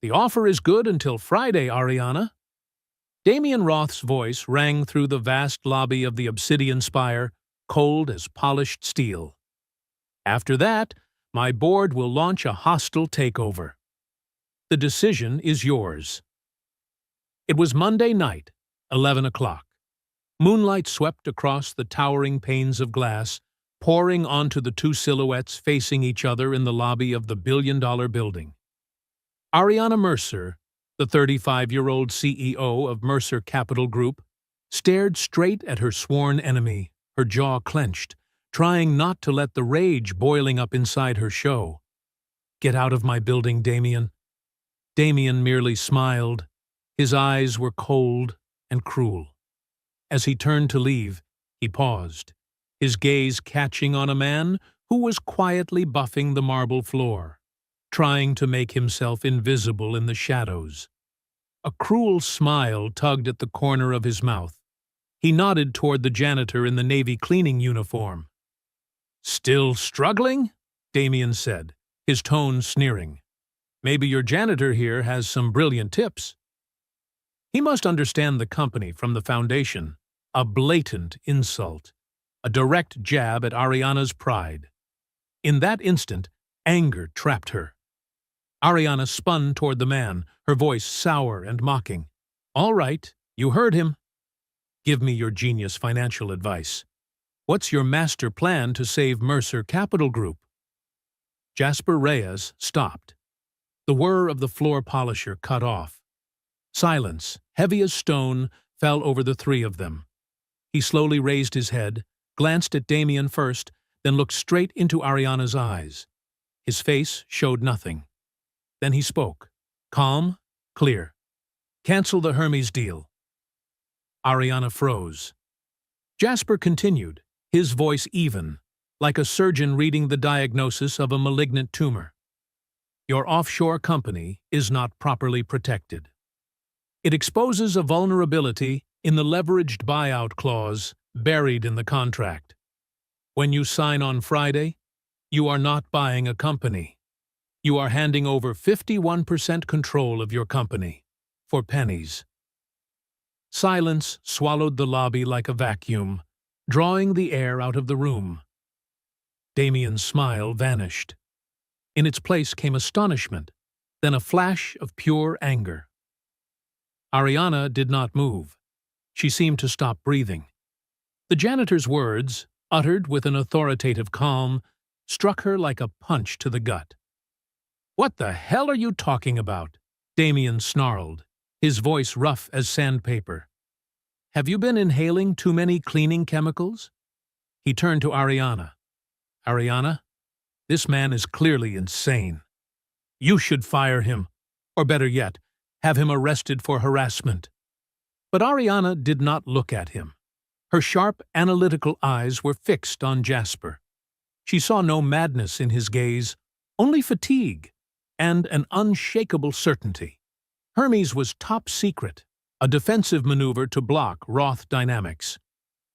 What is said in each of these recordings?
The offer is good until Friday, Ariana. Damien Roth's voice rang through the vast lobby of the Obsidian Spire, cold as polished steel. After that, my board will launch a hostile takeover. The decision is yours. It was Monday night, 11 o'clock. Moonlight swept across the towering panes of glass, pouring onto the two silhouettes facing each other in the lobby of the billion-dollar building. Ariana Mercer, the 35-year-old CEO of Mercer Capital Group, stared straight at her sworn enemy, her jaw clenched, trying not to let the rage boiling up inside her show. "Get out of my building, Damien." Damien merely smiled. His eyes were cold and cruel. As he turned to leave, he paused, his gaze catching on a man who was quietly buffing the marble floor, trying to make himself invisible in the shadows. A cruel smile tugged at the corner of his mouth. He nodded toward the janitor in the Navy cleaning uniform. "Still struggling?" Damien said, his tone sneering. "Maybe your janitor here has some brilliant tips." He must understand the company from the foundation. A blatant insult. A direct jab at Ariana's pride. In that instant, anger trapped her. Ariana spun toward the man, her voice sour and mocking. "All right, you heard him. Give me your genius financial advice. What's your master plan to save Mercer Capital Group?" Jasper Reyes stopped. The whir of the floor polisher cut off. Silence, heavy as stone, fell over the three of them. He slowly raised his head, glanced at Damien first, then looked straight into Ariana's eyes. His face showed nothing. Then he spoke. Calm, clear. "Cancel the Hermes deal." Ariana froze. Jasper continued, his voice even, like a surgeon reading the diagnosis of a malignant tumor. "Your offshore company is not properly protected. It exposes a vulnerability in the leveraged buyout clause buried in the contract. When you sign on Friday, you are not buying a company. You are handing over 51% control of your company, for pennies." Silence swallowed the lobby like a vacuum, drawing the air out of the room. Damien's smile vanished. In its place came astonishment, then a flash of pure anger. Ariana did not move. She seemed to stop breathing. The janitor's words, uttered with an authoritative calm, struck her like a punch to the gut. "What the hell are you talking about?" Damien snarled, his voice rough as sandpaper. "Have you been inhaling too many cleaning chemicals?" He turned to Ariana. "Ariana, this man is clearly insane. You should fire him, or better yet, have him arrested for harassment." But Ariana did not look at him. Her sharp, analytical eyes were fixed on Jasper. She saw no madness in his gaze, only fatigue and an unshakable certainty. Hermes was top secret, a defensive maneuver to block Roth dynamics.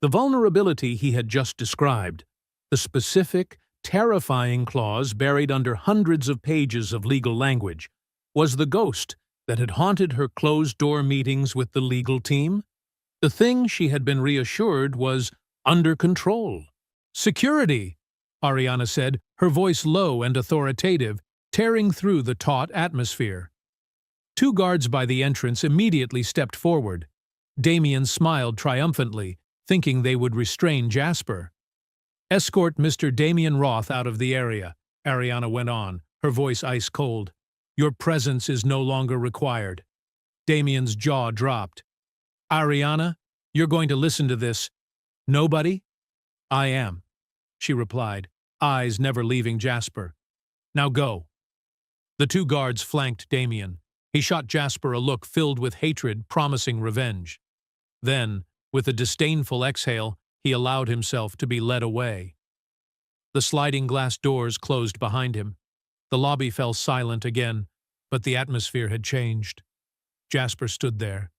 The vulnerability he had just described, the specific, terrifying clause buried under hundreds of pages of legal language, was the ghost that had haunted her closed-door meetings with the legal team. The thing she had been reassured was under control. "Security," Ariana said, her voice low and authoritative, tearing through the taut atmosphere. Two guards by the entrance immediately stepped forward. Damien smiled triumphantly, thinking they would restrain Jasper. "Escort Mr. Damien Roth out of the area," Ariana went on, her voice ice-cold. "Your presence is no longer required." Damien's jaw dropped. "Ariana, you're going to listen to this." "Nobody?" "I am," she replied, eyes never leaving Jasper. "Now go." The two guards flanked Damien. He shot Jasper a look filled with hatred, promising revenge. Then, with a disdainful exhale, he allowed himself to be led away. The sliding glass doors closed behind him. The lobby fell silent again, but the atmosphere had changed. Jasper stood there.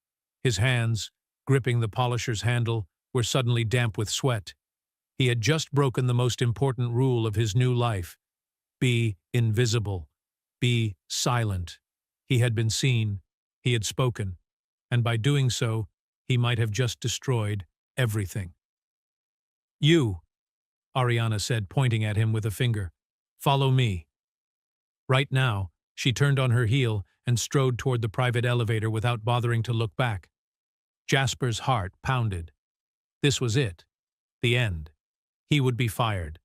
His hands, gripping the polisher's handle, were suddenly damp with sweat. He had just broken the most important rule of his new life. Be invisible. Be silent. He had been seen, he had spoken, and by doing so, he might have just destroyed everything. "You," Ariana said, pointing at him with a finger. "Follow me." Right now, she turned on her heel and strode toward the private elevator without bothering to look back. Jasper's heart pounded. This was it. The end. He would be fired.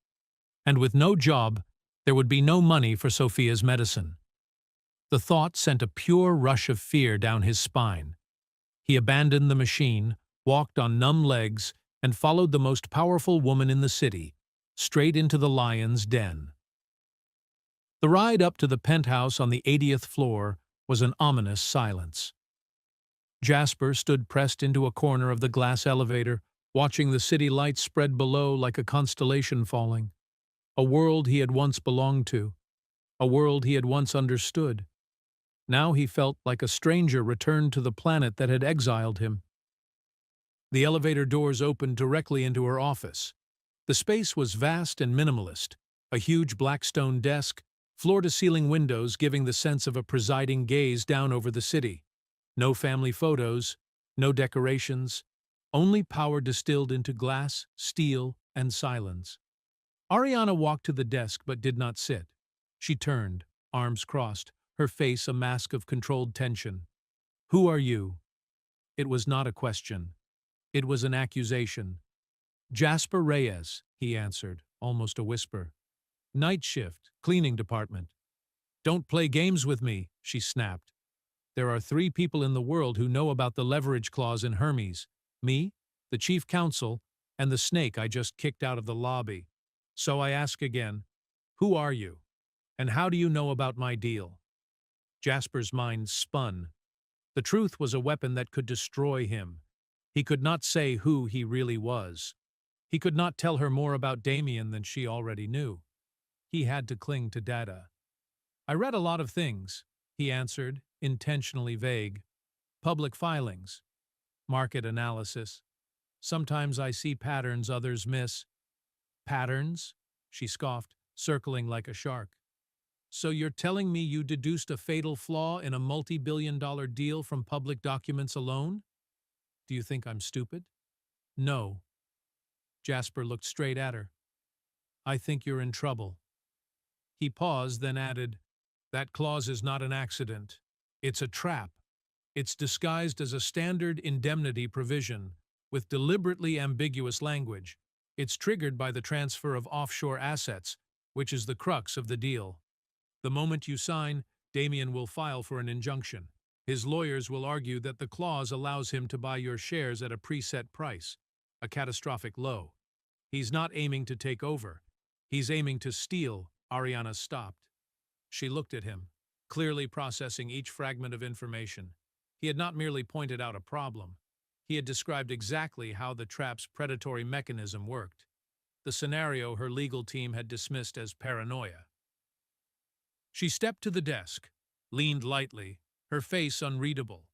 And with no job, there would be no money for Sophia's medicine. The thought sent a pure rush of fear down his spine. He abandoned the machine, walked on numb legs, and followed the most powerful woman in the city, straight into the lion's den. The ride up to the penthouse on the 80th floor was an ominous silence. Jasper stood pressed into a corner of the glass elevator, watching the city lights spread below like a constellation falling. A world he had once belonged to. A world he had once understood. Now he felt like a stranger returned to the planet that had exiled him. The elevator doors opened directly into her office. The space was vast and minimalist, a huge black stone desk, floor-to-ceiling windows giving the sense of a presiding gaze down over the city. No family photos, no decorations, only power distilled into glass, steel, and silence. Ariana walked to the desk but did not sit. She turned, arms crossed, her face a mask of controlled tension. "Who are you?" It was not a question. It was an accusation. "Jasper Reyes," he answered, almost a whisper. "Night shift, cleaning department." "Don't play games with me," she snapped. "There are 3 people in the world who know about the leverage clause in Hermes. Me, the chief counsel, and the snake I just kicked out of the lobby. So I ask again, who are you? And how do you know about my deal?" Jasper's mind spun. The truth was a weapon that could destroy him. He could not say who he really was. He could not tell her more about Damien than she already knew. He had to cling to data. "I read a lot of things," he answered, intentionally vague. "Public filings. Market analysis. Sometimes I see patterns others miss." "Patterns?" she scoffed, circling like a shark. "So you're telling me you deduced a fatal flaw in a multi-billion-dollar deal from public documents alone? Do you think I'm stupid?" "No." Jasper looked straight at her. "I think you're in trouble." He paused, then added, "That clause is not an accident. It's a trap. It's disguised as a standard indemnity provision, with deliberately ambiguous language. It's triggered by the transfer of offshore assets, which is the crux of the deal. The moment you sign, Damien will file for an injunction. His lawyers will argue that the clause allows him to buy your shares at a preset price, a catastrophic low. He's not aiming to take over. He's aiming to steal." Ariana stopped. She looked at him, clearly processing each fragment of information. He had not merely pointed out a problem. He had described exactly how the trap's predatory mechanism worked. The scenario her legal team had dismissed as paranoia. She stepped to the desk, leaned lightly, her face unreadable.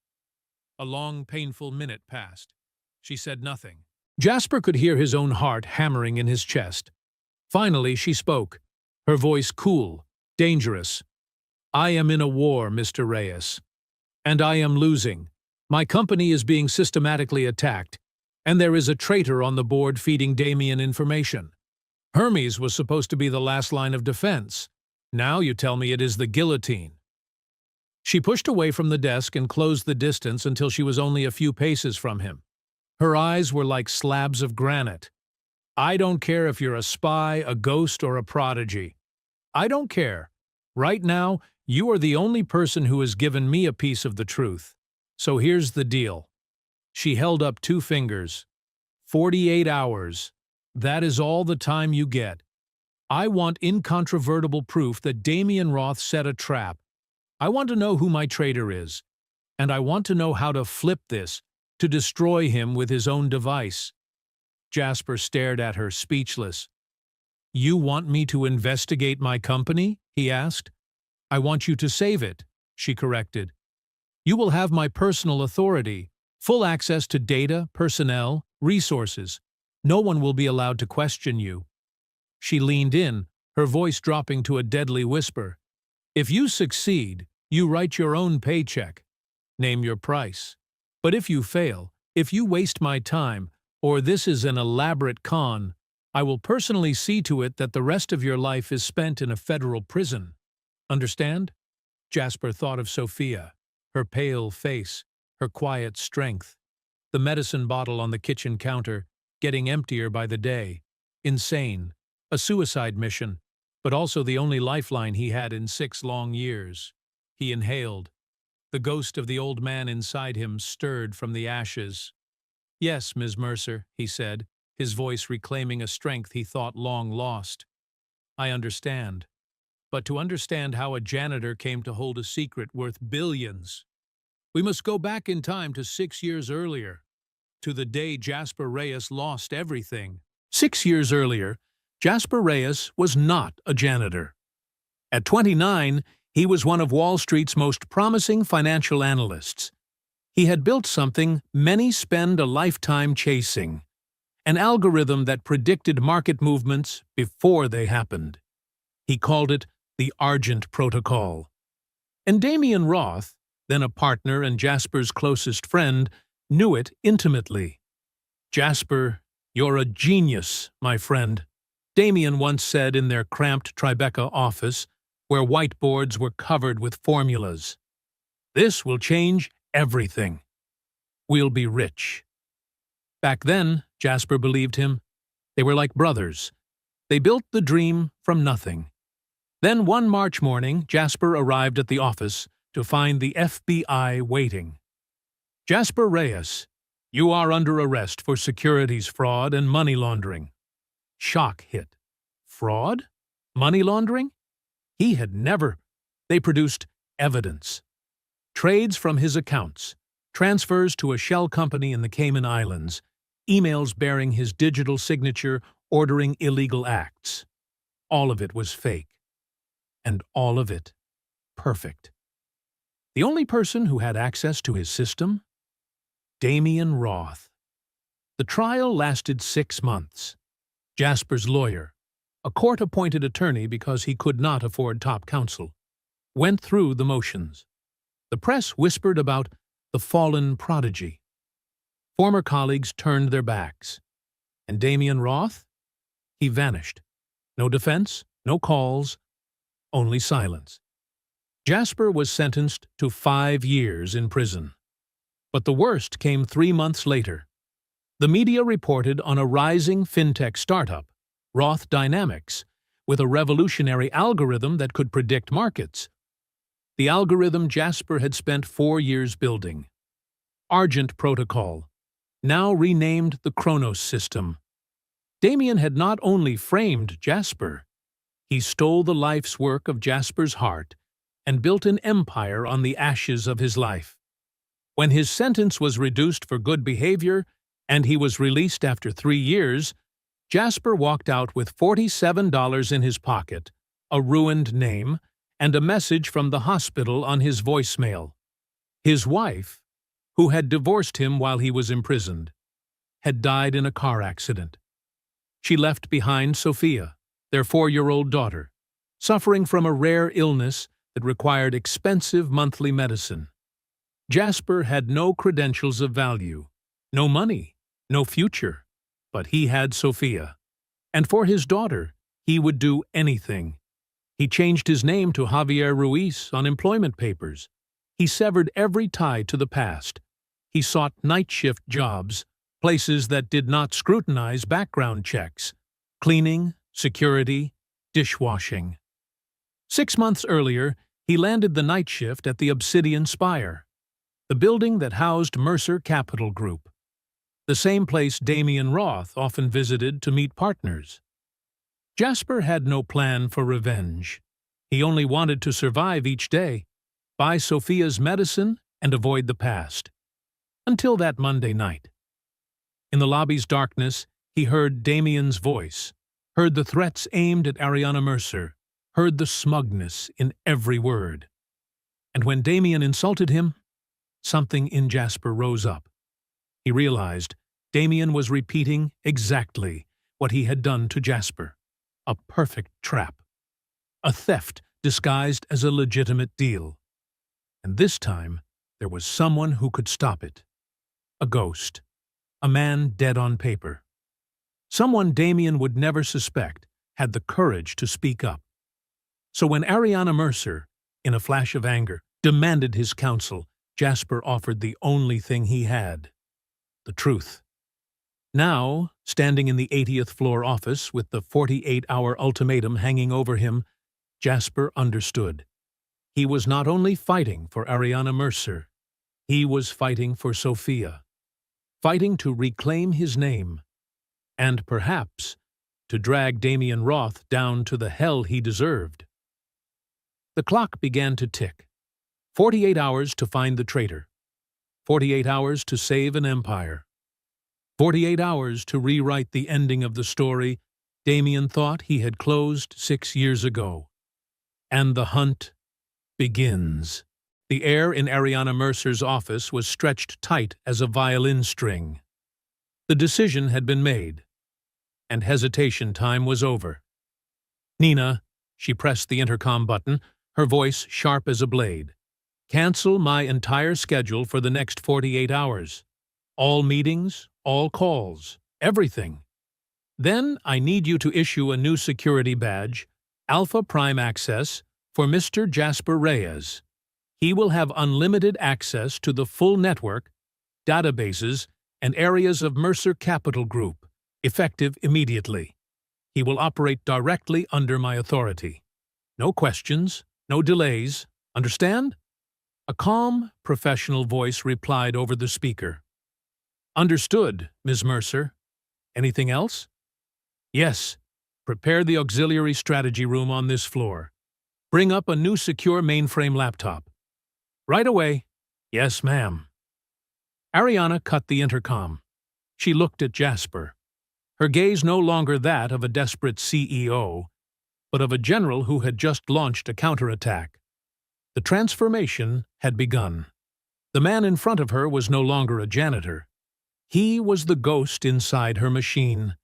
A long, painful minute passed. She said nothing. Jasper could hear his own heart hammering in his chest. Finally, she spoke, her voice cool, dangerous. "I am in a war, Mr. Reyes. And I am losing. My company is being systematically attacked, and there is a traitor on the board feeding Damien information. Hermes was supposed to be the last line of defense. Now you tell me it is the guillotine." She pushed away from the desk and closed the distance until she was only a few paces from him. Her eyes were like slabs of granite. "I don't care if you're a spy, a ghost, or a prodigy. I don't care. Right now, you are the only person who has given me a piece of the truth. So here's the deal." She held up 2 fingers. 48 hours. That is all the time you get. I want incontrovertible proof that Damien Roth set a trap. I want to know who my traitor is. And I want to know how to flip this, to destroy him with his own device. Jasper stared at her, speechless. "You want me to investigate my company?" he asked. "I want you to save it," she corrected. "You will have my personal authority, full access to data, personnel, resources. No one will be allowed to question you." She leaned in, her voice dropping to a deadly whisper. "If you succeed, You write your own paycheck. Name your price. But if you fail, if you waste my time, or this is an elaborate con, I will personally see to it that the rest of your life is spent in a federal prison. Understand? Jasper thought of Sophia, her pale face, her quiet strength, the medicine bottle on the kitchen counter, getting emptier by the day. Insane. A suicide mission, but also the only lifeline he had in 6 long years. He inhaled. The ghost of the old man inside him stirred from the ashes. "Yes, Ms. Mercer," he said, his voice reclaiming a strength he thought long lost. "I understand. But to understand how a janitor came to hold a secret worth billions, we must go back in time to 6 years earlier, to the day Jasper Reyes lost everything." 6 years earlier, Jasper Reyes was not a janitor. At 29, he was one of Wall Street's most promising financial analysts. He had built something many spend a lifetime chasing, an algorithm that predicted market movements before they happened. He called it the Argent Protocol. And Damian Roth, then a partner and Jasper's closest friend, knew it intimately. "Jasper, you're a genius, my friend," Damian once said in their cramped Tribeca office, where whiteboards were covered with formulas. "This will change everything. We'll be rich." Back then, Jasper believed him. They were like brothers. They built the dream from nothing. Then one March morning, Jasper arrived at the office to find the FBI waiting. "Jasper Reyes, you are under arrest for securities fraud and money laundering." Shock hit. Fraud? Money laundering? He had never. They produced evidence. Trades from his accounts, transfers to a shell company in the Cayman Islands, emails bearing his digital signature ordering illegal acts. All of it was fake. And all of it perfect. The only person who had access to his system? Damian Roth. The trial lasted 6 months. Jasper's lawyer, a court-appointed attorney because he could not afford top counsel, went through the motions. The press whispered about the fallen prodigy. Former colleagues turned their backs. And Damian Roth? He vanished. No defense, no calls, only silence. Jasper was sentenced to 5 years in prison. But the worst came 3 months later. The media reported on a rising fintech startup, Roth Dynamics, with a revolutionary algorithm that could predict markets. The algorithm Jasper had spent 4 years building. Argent Protocol, now renamed the Chronos System. Damian had not only framed Jasper, he stole the life's work of Jasper's heart and built an empire on the ashes of his life. When his sentence was reduced for good behavior and he was released after 3 years, Jasper walked out with $47 in his pocket, a ruined name, and a message from the hospital on his voicemail. His wife, who had divorced him while he was imprisoned, had died in a car accident. She left behind Sophia, their 4-year-old daughter, suffering from a rare illness that required expensive monthly medicine. Jasper had no credentials of value, no money, no future, but he had Sophia. And for his daughter, he would do anything. He changed his name to Javier Ruiz on employment papers. He severed every tie to the past. He sought night shift jobs, places that did not scrutinize background checks, cleaning, security, dishwashing. 6 months earlier, he landed the night shift at the Obsidian Spire, the building that housed Mercer Capital Group, the same place Damian Roth often visited to meet partners. Jasper had no plan for revenge. He only wanted to survive each day, buy Sophia's medicine, and avoid the past. Until that Monday night. In the lobby's darkness, he heard Damian's voice, heard the threats aimed at Ariana Mercer, heard the smugness in every word. And when Damian insulted him, something in Jasper rose up. He realized Damian was repeating exactly what he had done to Jasper. A perfect trap. A theft disguised as a legitimate deal. And this time, there was someone who could stop it. A ghost. A man dead on paper. Someone Damien would never suspect had the courage to speak up. So when Ariana Mercer, in a flash of anger, demanded his counsel, Jasper offered the only thing he had: the truth. Now, standing in the 80th floor office with the 48-hour ultimatum hanging over him, Jasper understood. He was not only fighting for Ariana Mercer, he was fighting for Sophia. Fighting to reclaim his name, and perhaps to drag Damien Roth down to the hell he deserved. The clock began to tick. 48 hours to find the traitor. 48 hours to save an empire. 48 hours to rewrite the ending of the story Damien thought he had closed 6 years ago. And the hunt begins. The air in Ariana Mercer's office was stretched tight as a violin string. The decision had been made, and hesitation time was over. "Nina," she pressed the intercom button, her voice sharp as a blade. "Cancel my entire schedule for the next 48 hours. All meetings, all calls, everything. Then I need you to issue a new security badge, Alpha Prime Access, for Mr. Jasper Reyes. He will have unlimited access to the full network, databases, and areas of Mercer Capital Group, effective immediately. He will operate directly under my authority. No questions, no delays. Understand?" A calm, professional voice replied over the speaker. "Understood, Ms. Mercer. Anything else?" "Yes. Prepare the auxiliary strategy room on this floor. Bring up a new secure mainframe laptop." "Right away." "Yes, ma'am." Ariana cut the intercom. She looked at Jasper. Her gaze no longer that of a desperate CEO, but of a general who had just launched a counterattack. The transformation had begun. The man in front of her was no longer a janitor. He was the ghost inside her machine.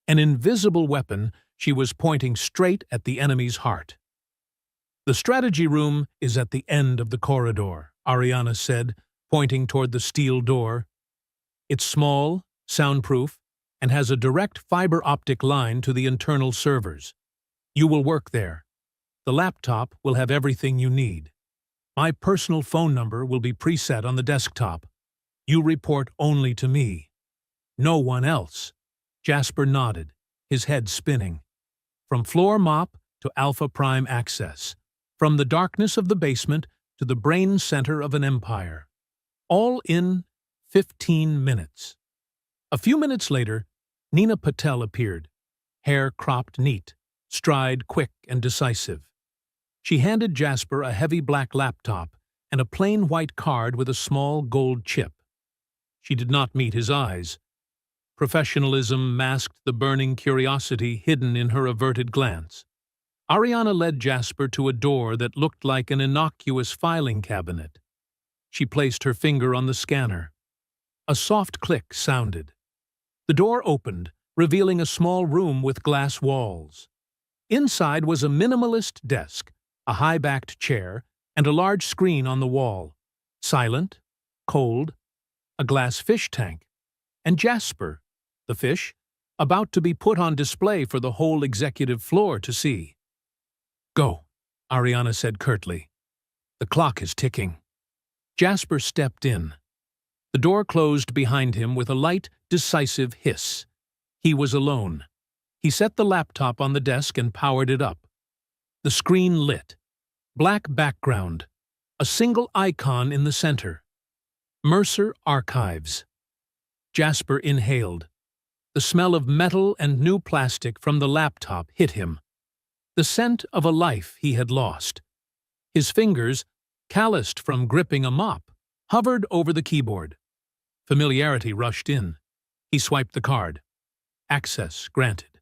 An invisible weapon, she was pointing straight at the enemy's heart. "The strategy room is at the end of the corridor," Ariana said, pointing toward the steel door. "It's small, soundproof, and has a direct fiber optic line to the internal servers. You will work there. The laptop will have everything you need. My personal phone number will be preset on the desktop. You report only to me. No one else." Jasper nodded, his head spinning. From floor mop to Alpha Prime Access. From the darkness of the basement to the brain center of an empire. All in 15 minutes. A few minutes later, Nina Patel appeared, hair cropped neat, stride quick and decisive. She handed Jasper a heavy black laptop and a plain white card with a small gold chip. She did not meet his eyes. Professionalism masked the burning curiosity hidden in her averted glance. Ariana led Jasper to a door that looked like an innocuous filing cabinet. She placed her finger on the scanner. A soft click sounded. The door opened, revealing a small room with glass walls. Inside was a minimalist desk, a high-backed chair, and a large screen on the wall. Silent, cold, a glass fish tank, and Jasper, the fish, about to be put on display for the whole executive floor to see. "Go," Ariana said curtly. "The clock is ticking." Jasper stepped in. The door closed behind him with a light, decisive hiss. He was alone. He set the laptop on the desk and powered it up. The screen lit. Black background. A single icon in the center. Mercer Archives. Jasper inhaled. The smell of metal and new plastic from the laptop hit him. The scent of a life he had lost. His fingers, calloused from gripping a mop, hovered over the keyboard. Familiarity rushed in. He swiped the card. Access granted.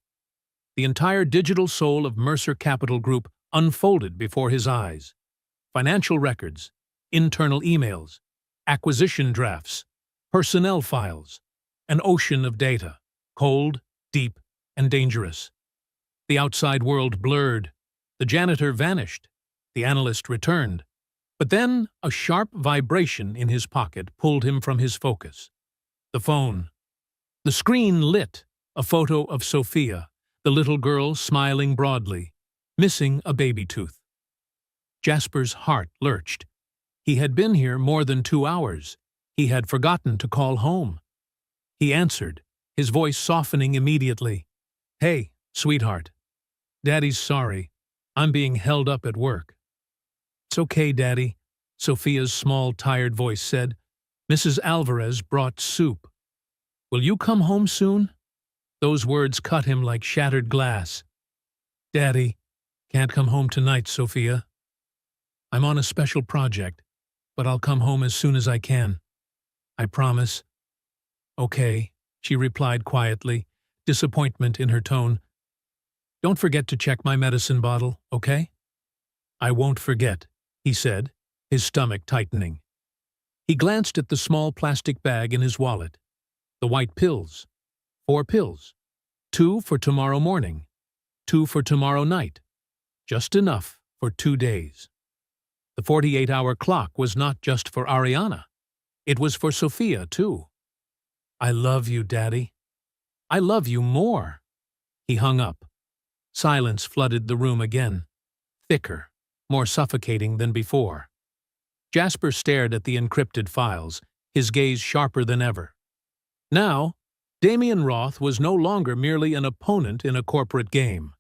The entire digital soul of Mercer Capital Group unfolded before his eyes. Financial records, internal emails, acquisition drafts, personnel files, an ocean of data, cold, deep, and dangerous. The outside world blurred. The janitor vanished. The analyst returned. But then a sharp vibration in his pocket pulled him from his focus. The phone. The screen lit, a photo of Sophia, the little girl smiling broadly, missing a baby tooth. Jasper's heart lurched. He had been here more than 2 hours. He had forgotten to call home. He answered, his voice softening immediately. "Hey, sweetheart. Daddy's sorry. I'm being held up at work." "It's okay, Daddy," Sophia's small, tired voice said. "Mrs. Alvarez brought soup. Will you come home soon?" Those words cut him like shattered glass. "Daddy, can't come home tonight, Sophia. I'm on a special project, but I'll come home as soon as I can. I promise." "Okay," she replied quietly, disappointment in her tone. "Don't forget to check my medicine bottle, okay?" "I won't forget," he said, his stomach tightening. He glanced at the small plastic bag in his wallet. The white pills. 4 pills. 2 for tomorrow morning. 2 for tomorrow night. Just enough for 2 days. The 48-hour clock was not just for Ariana. It was for Sophia, too. "I love you, Daddy. I love you more." He hung up. Silence flooded the room again. Thicker, more suffocating than before. Jasper stared at the encrypted files, his gaze sharper than ever. Now, Damian Roth was no longer merely an opponent in a corporate game.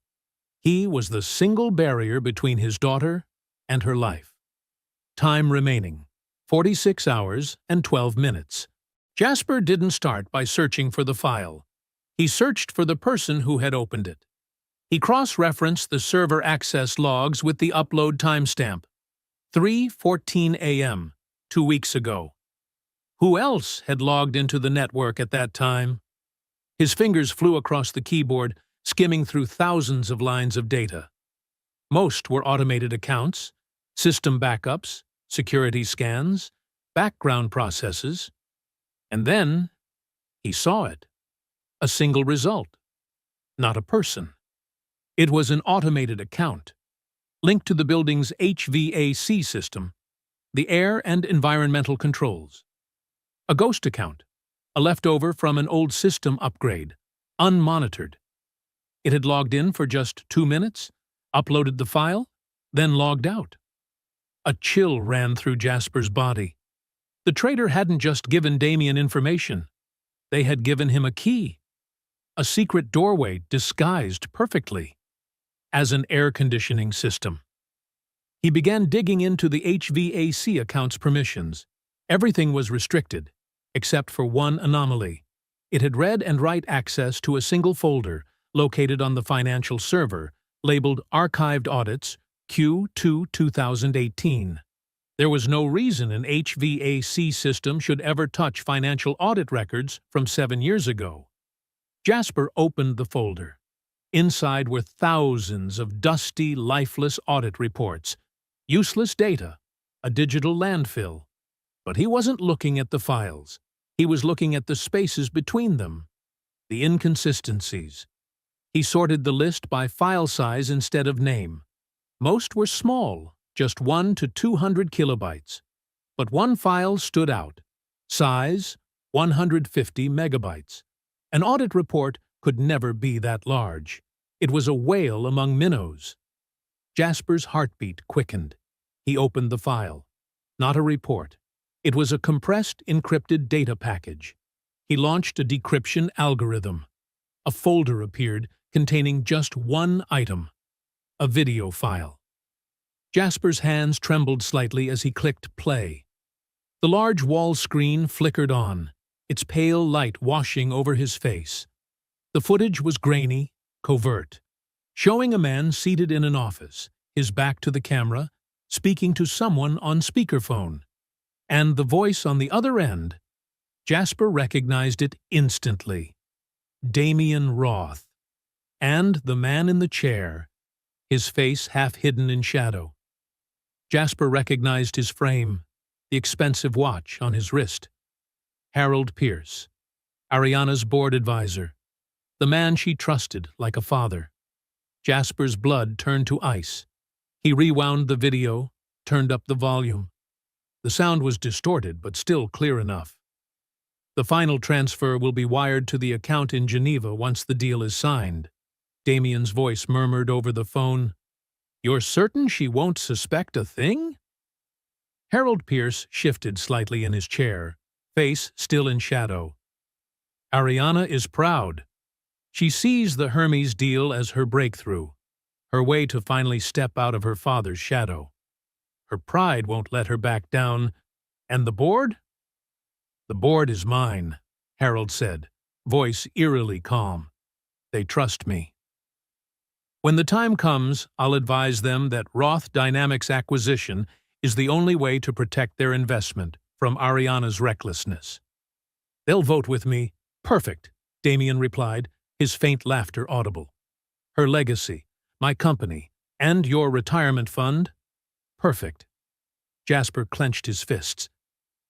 He was the single barrier between his daughter and her life. Time remaining, 46 hours and 12 minutes. Jasper didn't start by searching for the file. He searched for the person who had opened it. He cross-referenced the server access logs with the upload timestamp. 3:14 a.m., 2 weeks ago. Who else had logged into the network at that time? His fingers flew across the keyboard, skimming through thousands of lines of data. Most were automated accounts, system backups, security scans, background processes. And then he saw it. A single result. Not a person. It was an automated account, linked to the building's HVAC system, the air and environmental controls. A ghost account, a leftover from an old system upgrade, unmonitored. It had logged in for just 2 minutes, uploaded the file, then logged out. A chill ran through Jasper's body. The traitor hadn't just given Damian information. They had given him a key. A secret doorway disguised perfectly as an air conditioning system. He began digging into the HVAC account's permissions. Everything was restricted, except for one anomaly. It had read and write access to a single folder located on the financial server, labeled Archived Audits Q2 2018. There was no reason an HVAC system should ever touch financial audit records from 7 years ago. Jasper opened the folder. Inside were thousands of dusty, lifeless audit reports, useless data, a digital landfill. But he wasn't looking at the files. He was looking at the spaces between them, the inconsistencies. He sorted the list by file size instead of name. Most were small, just 1 to 200 kilobytes. But one file stood out. Size, 150 megabytes. An audit report could never be that large. It was a whale among minnows. Jasper's heartbeat quickened. He opened the file. Not a report. It was a compressed, encrypted data package. He launched a decryption algorithm. A folder appeared containing just one item, a video file. Jasper's hands trembled slightly as he clicked play. The large wall screen flickered on, its pale light washing over his face. The footage was grainy, covert, showing a man seated in an office, his back to the camera, speaking to someone on speakerphone. And the voice on the other end, Jasper recognized it instantly. Damian Roth. And the man in the chair, his face half hidden in shadow. Jasper recognized his frame, the expensive watch on his wrist. Harold Pierce, Ariana's board advisor, the man she trusted like a father. Jasper's blood turned to ice. He rewound the video, turned up the volume. The sound was distorted, but still clear enough. The final transfer will be wired to the account in Geneva once the deal is signed. Damien's voice murmured over the phone. You're certain she won't suspect a thing? Harold Pierce shifted slightly in his chair, face still in shadow. Ariana is proud. She sees the Hermes deal as her breakthrough, her way to finally step out of her father's shadow. Her pride won't let her back down. And the board? The board is mine, Harold said, voice eerily calm. They trust me. When the time comes, I'll advise them that Roth Dynamics acquisition is the only way to protect their investment from Ariana's recklessness. They'll vote with me. Perfect, Damien replied, his faint laughter audible. Her legacy, my company, and your retirement fund? Perfect. Jasper clenched his fists.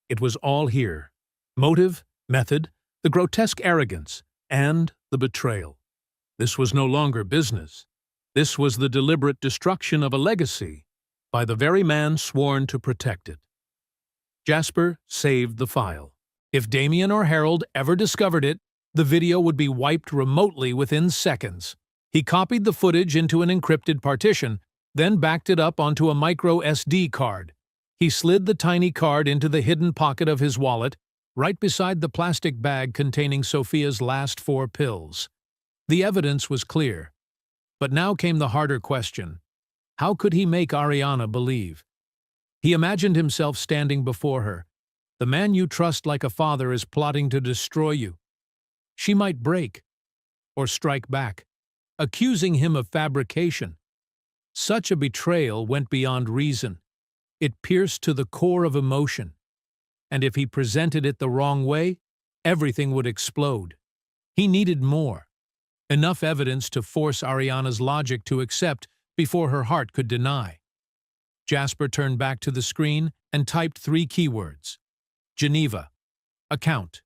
It was all here. Motive, method, the grotesque arrogance, and the betrayal. This was no longer business. This was the deliberate destruction of a legacy by the very man sworn to protect it. Jasper saved the file. If Damien or Harold ever discovered it, the video would be wiped remotely within seconds. He copied the footage into an encrypted partition, then backed it up onto a micro SD card. He slid the tiny card into the hidden pocket of his wallet, right beside the plastic bag containing Sophia's last 4 pills. The evidence was clear. But now came the harder question. How could he make Ariana believe? He imagined himself standing before her. The man you trust like a father is plotting to destroy you. She might break, or strike back, accusing him of fabrication. Such a betrayal went beyond reason. It pierced to the core of emotion. And if he presented it the wrong way, everything would explode. He needed more. Enough evidence to force Ariana's logic to accept before her heart could deny. Jasper turned back to the screen and typed 3 keywords. Geneva. Account.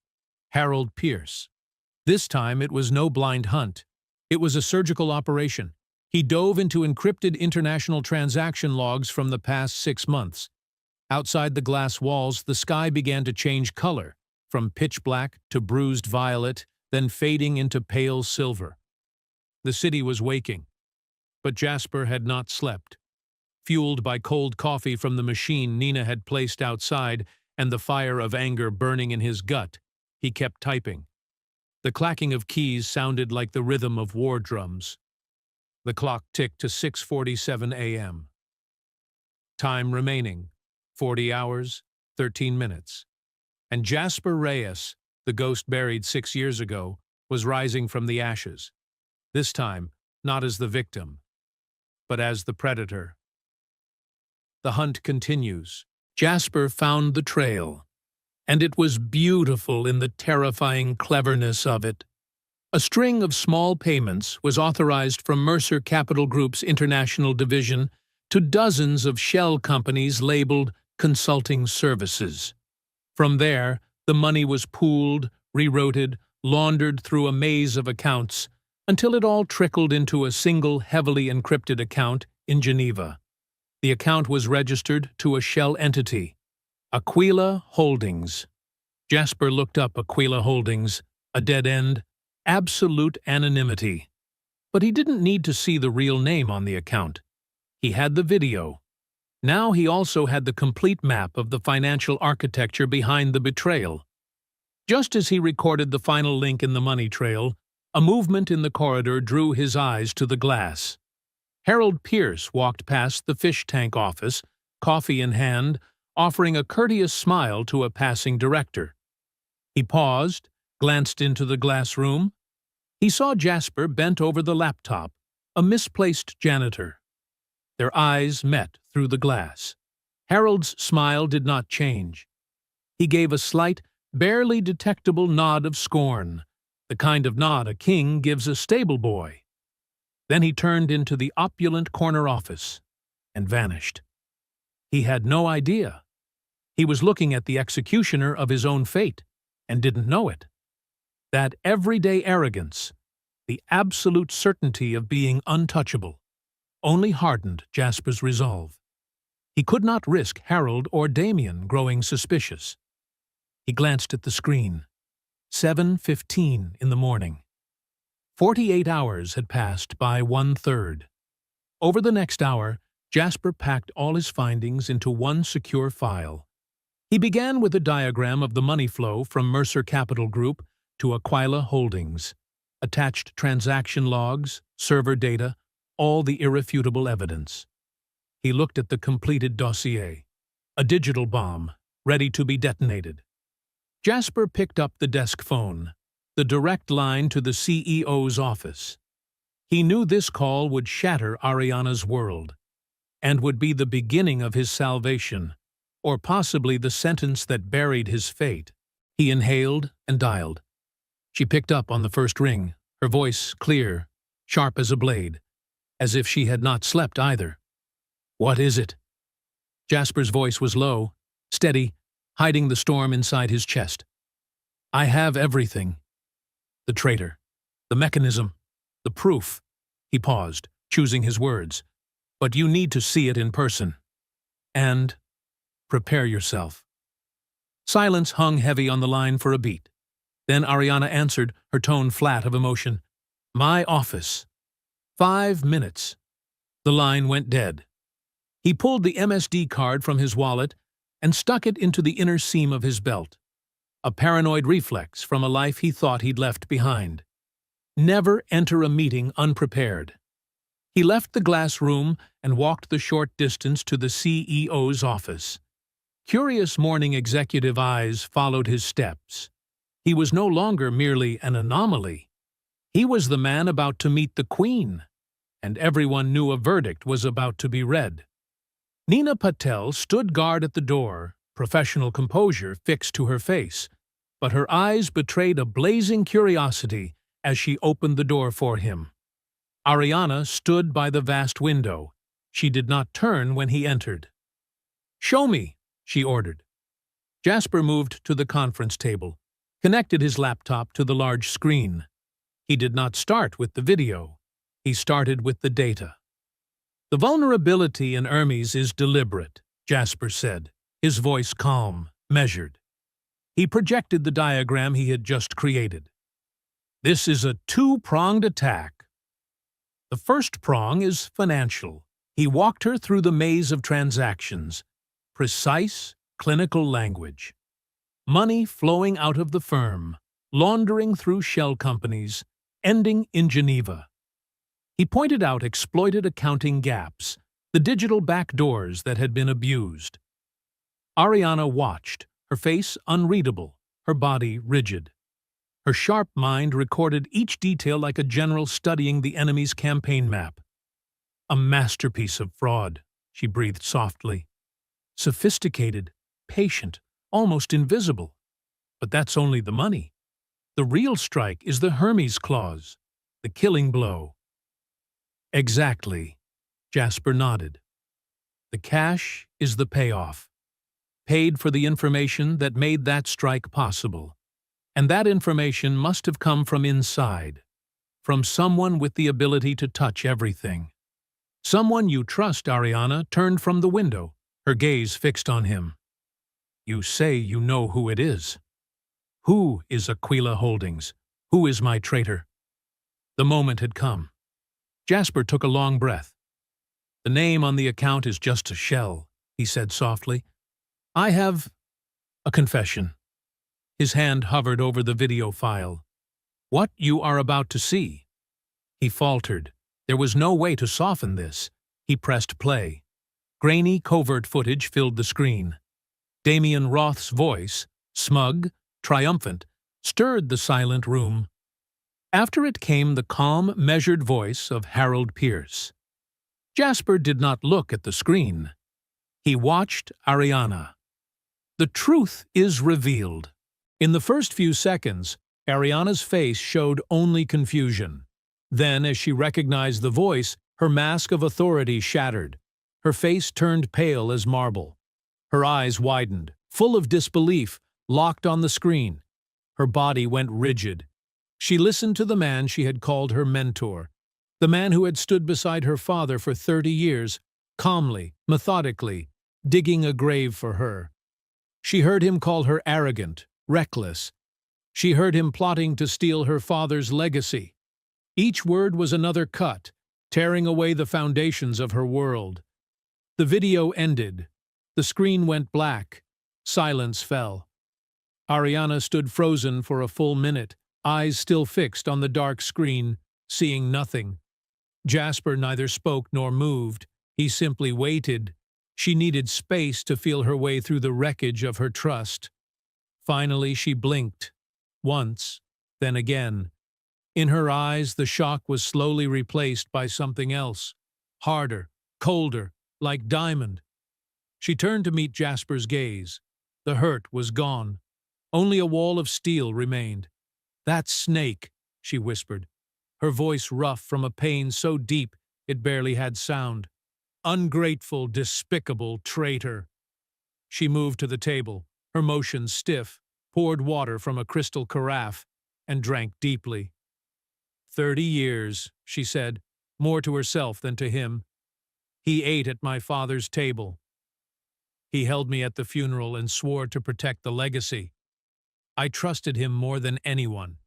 Harold Pierce. This time it was no blind hunt. It was a surgical operation. He dove into encrypted international transaction logs from the past 6 months. Outside the glass walls, the sky began to change color, from pitch black to bruised violet, then fading into pale silver. The city was waking, but Jasper had not slept. Fueled by cold coffee from the machine Nina had placed outside and the fire of anger burning in his gut, he kept typing. The clacking of keys sounded like the rhythm of war drums. The clock ticked to 6:47 a.m. Time remaining, 40 hours, 13 minutes. And Jasper Reyes, the ghost buried 6 years ago, was rising from the ashes. This time, not as the victim, but as the predator. The hunt continues. Jasper found the trail, and it was beautiful in the terrifying cleverness of it. A string of small payments was authorized from Mercer Capital Group's international division to dozens of shell companies labeled consulting services. From there, the money was pooled, rerouted, laundered through a maze of accounts, until it all trickled into a single heavily encrypted account in Geneva. The account was registered to a shell entity, Aquila Holdings. Jasper looked up Aquila Holdings, a dead end, absolute anonymity. But he didn't need to see the real name on the account. He had the video. Now he also had the complete map of the financial architecture behind the betrayal. Just as he recorded the final link in the money trail, a movement in the corridor drew his eyes to the glass. Harold Pierce walked past the fish tank office, coffee in hand, offering a courteous smile to a passing director. He paused, glanced into the glass room. He saw Jasper bent over the laptop, a misplaced janitor. Their eyes met through the glass. Harold's smile did not change. He gave a slight, barely detectable nod of scorn, the kind of nod a king gives a stable boy. Then he turned into the opulent corner office and vanished. He had no idea. He was looking at the executioner of his own fate and didn't know it. That everyday arrogance, the absolute certainty of being untouchable, only hardened Jasper's resolve. He could not risk Harold or Damien growing suspicious. He glanced at the screen. 7:15 in the morning. 48 hours had passed by 1/3. Over the next hour, Jasper packed all his findings into one secure file. He began with a diagram of the money flow from Mercer Capital Group to Aquila Holdings, attached transaction logs, server data, all the irrefutable evidence. He looked at the completed dossier, a digital bomb, ready to be detonated. Jasper picked up the desk phone, the direct line to the CEO's office. He knew this call would shatter Ariana's world, and would be the beginning of his salvation, or possibly the sentence that buried his fate. He inhaled and dialed. She picked up on the first ring, her voice clear, sharp as a blade, as if she had not slept either. "What is it?" Jasper's voice was low, steady, hiding the storm inside his chest. "I have everything. The traitor, the mechanism, the proof." He paused, choosing his words. "But you need to see it in person. And prepare yourself." Silence hung heavy on the line for a beat. Then Ariana answered, her tone flat of emotion. "My office. 5 minutes." The line went dead. He pulled the MSD card from his wallet and stuck it into the inner seam of his belt. A paranoid reflex from a life he thought he'd left behind. Never enter a meeting unprepared. He left the glass room and walked the short distance to the CEO's office. Curious morning executive eyes followed his steps. He was no longer merely an anomaly. He was the man about to meet the Queen, and everyone knew a verdict was about to be read. Nina Patel stood guard at the door, professional composure fixed to her face, but her eyes betrayed a blazing curiosity as she opened the door for him. Ariana stood by the vast window. She did not turn when he entered. "Show me," she ordered. Jasper moved to the conference table, connected his laptop to the large screen. He did not start with the video. He started with the data. "The vulnerability in Hermes is deliberate," Jasper said, his voice calm, measured. He projected the diagram he had just created. "This is a two-pronged attack. The first prong is financial." He walked her through the maze of transactions, precise, clinical language. Money flowing out of the firm, laundering through shell companies, ending in Geneva. He pointed out exploited accounting gaps, the digital backdoors that had been abused. Ariana watched, her face unreadable, her body rigid. Her sharp mind recorded each detail like a general studying the enemy's campaign map. "A masterpiece of fraud," she breathed softly. "Sophisticated, patient, almost invisible. But that's only the money. The real strike is the Hermes clause, the killing blow." "Exactly," Jasper nodded. "The cash is the payoff. Paid for the information that made that strike possible. And that information must have come from inside, from someone with the ability to touch everything. Someone you trust." Ariana turned from the window, her gaze fixed on him. "You say you know who it is. Who is Aquila Holdings? Who is my traitor?" The moment had come. Jasper took a long breath. "The name on the account is just a shell," he said softly. "I have a confession." His hand hovered over the video file. "What you are about to see." He faltered. There was no way to soften this. He pressed play. Grainy covert footage filled the screen. Damien Roth's voice, smug, triumphant, stirred the silent room. After it came the calm, measured voice of Harold Pierce. Jasper did not look at the screen. He watched Ariana. The truth is revealed. In the first few seconds, Ariana's face showed only confusion. Then, as she recognized the voice, her mask of authority shattered. Her face turned pale as marble. Her eyes widened, full of disbelief, locked on the screen. Her body went rigid. She listened to the man she had called her mentor, the man who had stood beside her father for 30 years, calmly, methodically, digging a grave for her. She heard him call her arrogant, reckless. She heard him plotting to steal her father's legacy. Each word was another cut, tearing away the foundations of her world. The video ended. The screen went black. Silence fell. Ariana stood frozen for a full minute, eyes still fixed on the dark screen, seeing nothing. Jasper neither spoke nor moved. He simply waited. She needed space to feel her way through the wreckage of her trust. Finally, she blinked. Once, then again. In her eyes, the shock was slowly replaced by something else. Harder, colder, like diamond. She turned to meet Jasper's gaze. The hurt was gone. Only a wall of steel remained. "That snake," she whispered, her voice rough from a pain so deep it barely had sound. "Ungrateful, despicable traitor." She moved to the table, her motions stiff, poured water from a crystal carafe, and drank deeply. 30 years, she said, more to herself than to him. He ate at my father's table. He held me at the funeral and swore to protect the legacy. I trusted him more than anyone.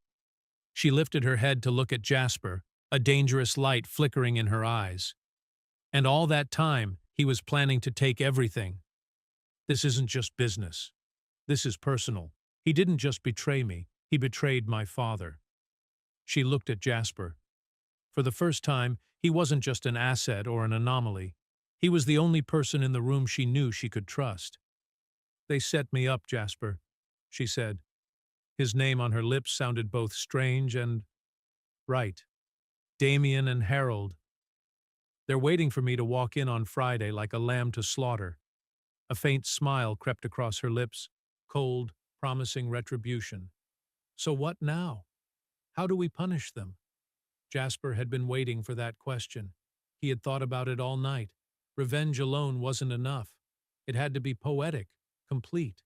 She lifted her head to look at Jasper, a dangerous light flickering in her eyes. And all that time, he was planning to take everything. This isn't just business. This is personal. He didn't just betray me, he betrayed my father. She looked at Jasper. For the first time, he wasn't just an asset or an anomaly. He was the only person in the room she knew she could trust. "They set me up, Jasper," she said. His name on her lips sounded both strange and right. Damien and Harold. "They're waiting for me to walk in on Friday like a lamb to slaughter." A faint smile crept across her lips, cold, promising retribution. "So what now? How do we punish them?" Jasper had been waiting for that question. He had thought about it all night. Revenge alone wasn't enough. It had to be poetic, complete.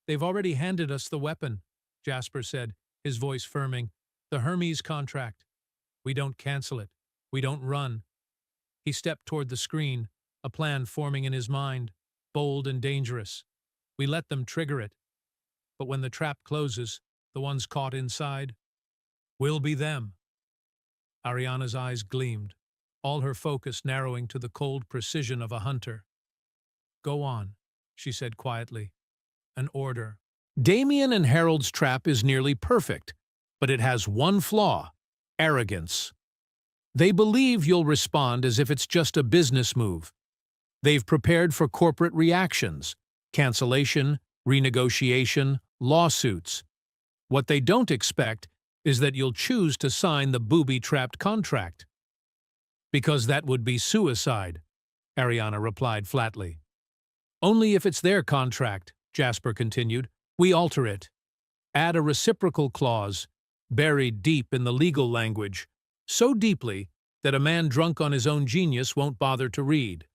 "They've already handed us the weapon," Jasper said, his voice firming. "The Hermes contract. We don't cancel it. We don't run." He stepped toward the screen, a plan forming in his mind, bold and dangerous. "We let them trigger it. But when the trap closes, the ones caught inside will be them." Ariana's eyes gleamed, all her focus narrowing to the cold precision of a hunter. "Go on," she said quietly. "An order." Damien and Harold's trap is nearly perfect, but it has one flaw: arrogance. They believe you'll respond as if it's just a business move. They've prepared for corporate reactions: cancellation, renegotiation, lawsuits. What they don't expect is that you'll choose to sign the booby-trapped contract. "Because that would be suicide," Ariana replied flatly. "Only if it's their contract," Jasper continued. "We alter it. Add a reciprocal clause, buried deep in the legal language, so deeply that a man drunk on his own genius won't bother to read.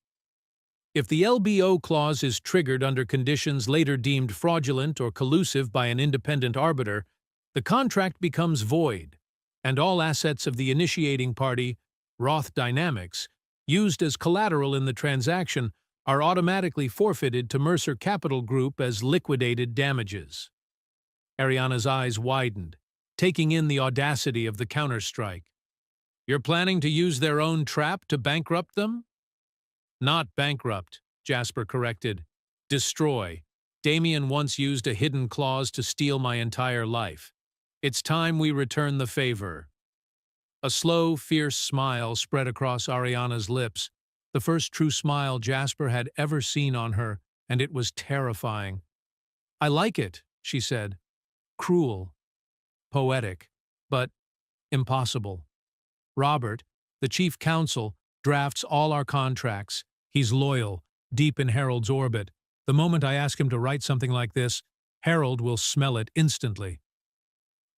If the LBO clause is triggered under conditions later deemed fraudulent or collusive by an independent arbiter, the contract becomes void, and all assets of the initiating party, Roth Dynamics, used as collateral in the transaction, are automatically forfeited to Mercer Capital Group as liquidated damages." Ariana's eyes widened, taking in the audacity of the counterstrike. "You're planning to use their own trap to bankrupt them?" "Not bankrupt," Jasper corrected. "Destroy. Damien once used a hidden clause to steal my entire life. It's time we return the favor." A slow, fierce smile spread across Ariana's lips, the first true smile Jasper had ever seen on her, and it was terrifying. "I like it," she said. "Cruel. Poetic. But impossible. Robert, the chief counsel, drafts all our contracts. He's loyal, deep in Harold's orbit. The moment I ask him to write something like this, Harold will smell it instantly."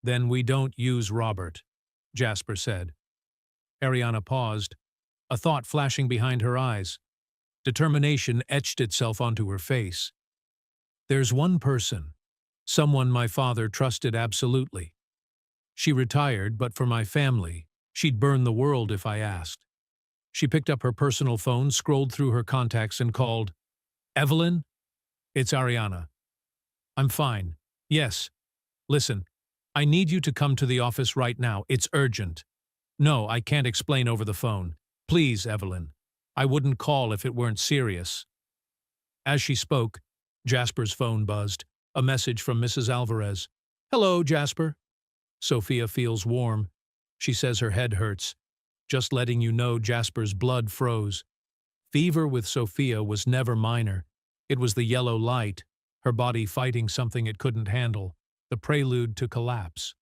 "Then we don't use Robert," Jasper said. Ariana paused, a thought flashing behind her eyes. Determination etched itself onto her face. "There's one person, someone my father trusted absolutely. She retired, but for my family, she'd burn the world if I asked." She picked up her personal phone, scrolled through her contacts, and called, Evelyn? It's Ariana. I'm fine. Yes. Listen, I need you to come to the office right now. It's urgent. No, I can't explain over the phone. Please, Evelyn. I wouldn't call if it weren't serious. As she spoke, Jasper's phone buzzed. A message from Mrs. Alvarez. Hello, Jasper. Sophia feels warm. She says her head hurts. Just letting you know, Jasper's blood froze. Fever with Sophia was never minor. It was the yellow light, her body fighting something it couldn't handle, the prelude to collapse.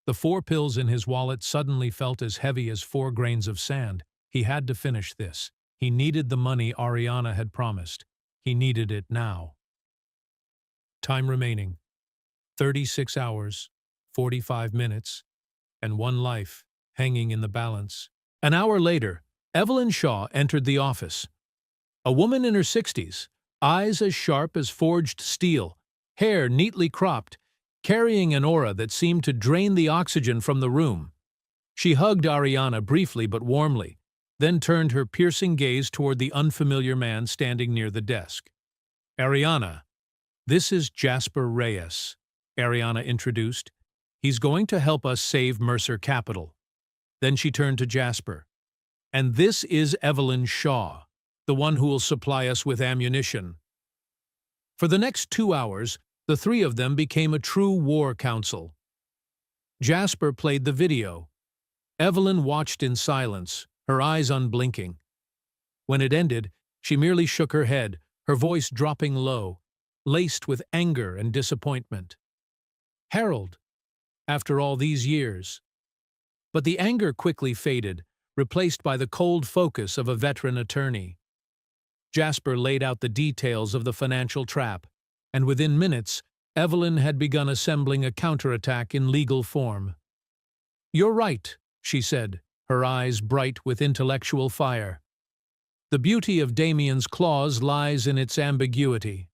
The 4 pills in his wallet suddenly felt as heavy as 4 grains of sand. He had to finish this. He needed the money Ariana had promised. He needed it now. Time remaining: 36 hours, 45 minutes, and 1 life hanging in the balance. An hour later, Evelyn Shaw entered the office. A woman in her 60s, eyes as sharp as forged steel, hair neatly cropped, carrying an aura that seemed to drain the oxygen from the room. She hugged Ariana briefly but warmly, then turned her piercing gaze toward the unfamiliar man standing near the desk. Ariana, this is Jasper Reyes, Ariana introduced. He's going to help us save Mercer Capital. Then she turned to Jasper. And this is Evelyn Shaw, the one who will supply us with ammunition. For the next 2 hours, the 3 of them became a true war council. Jasper played the video. Evelyn watched in silence, her eyes unblinking. When it ended, she merely shook her head, her voice dropping low, laced with anger and disappointment. Harold, after all these years. But the anger quickly faded, replaced by the cold focus of a veteran attorney. Jasper laid out the details of the financial trap, and within minutes, Evelyn had begun assembling a counterattack in legal form. "You're right," she said, her eyes bright with intellectual fire. "The beauty of Damien's clause lies in its ambiguity.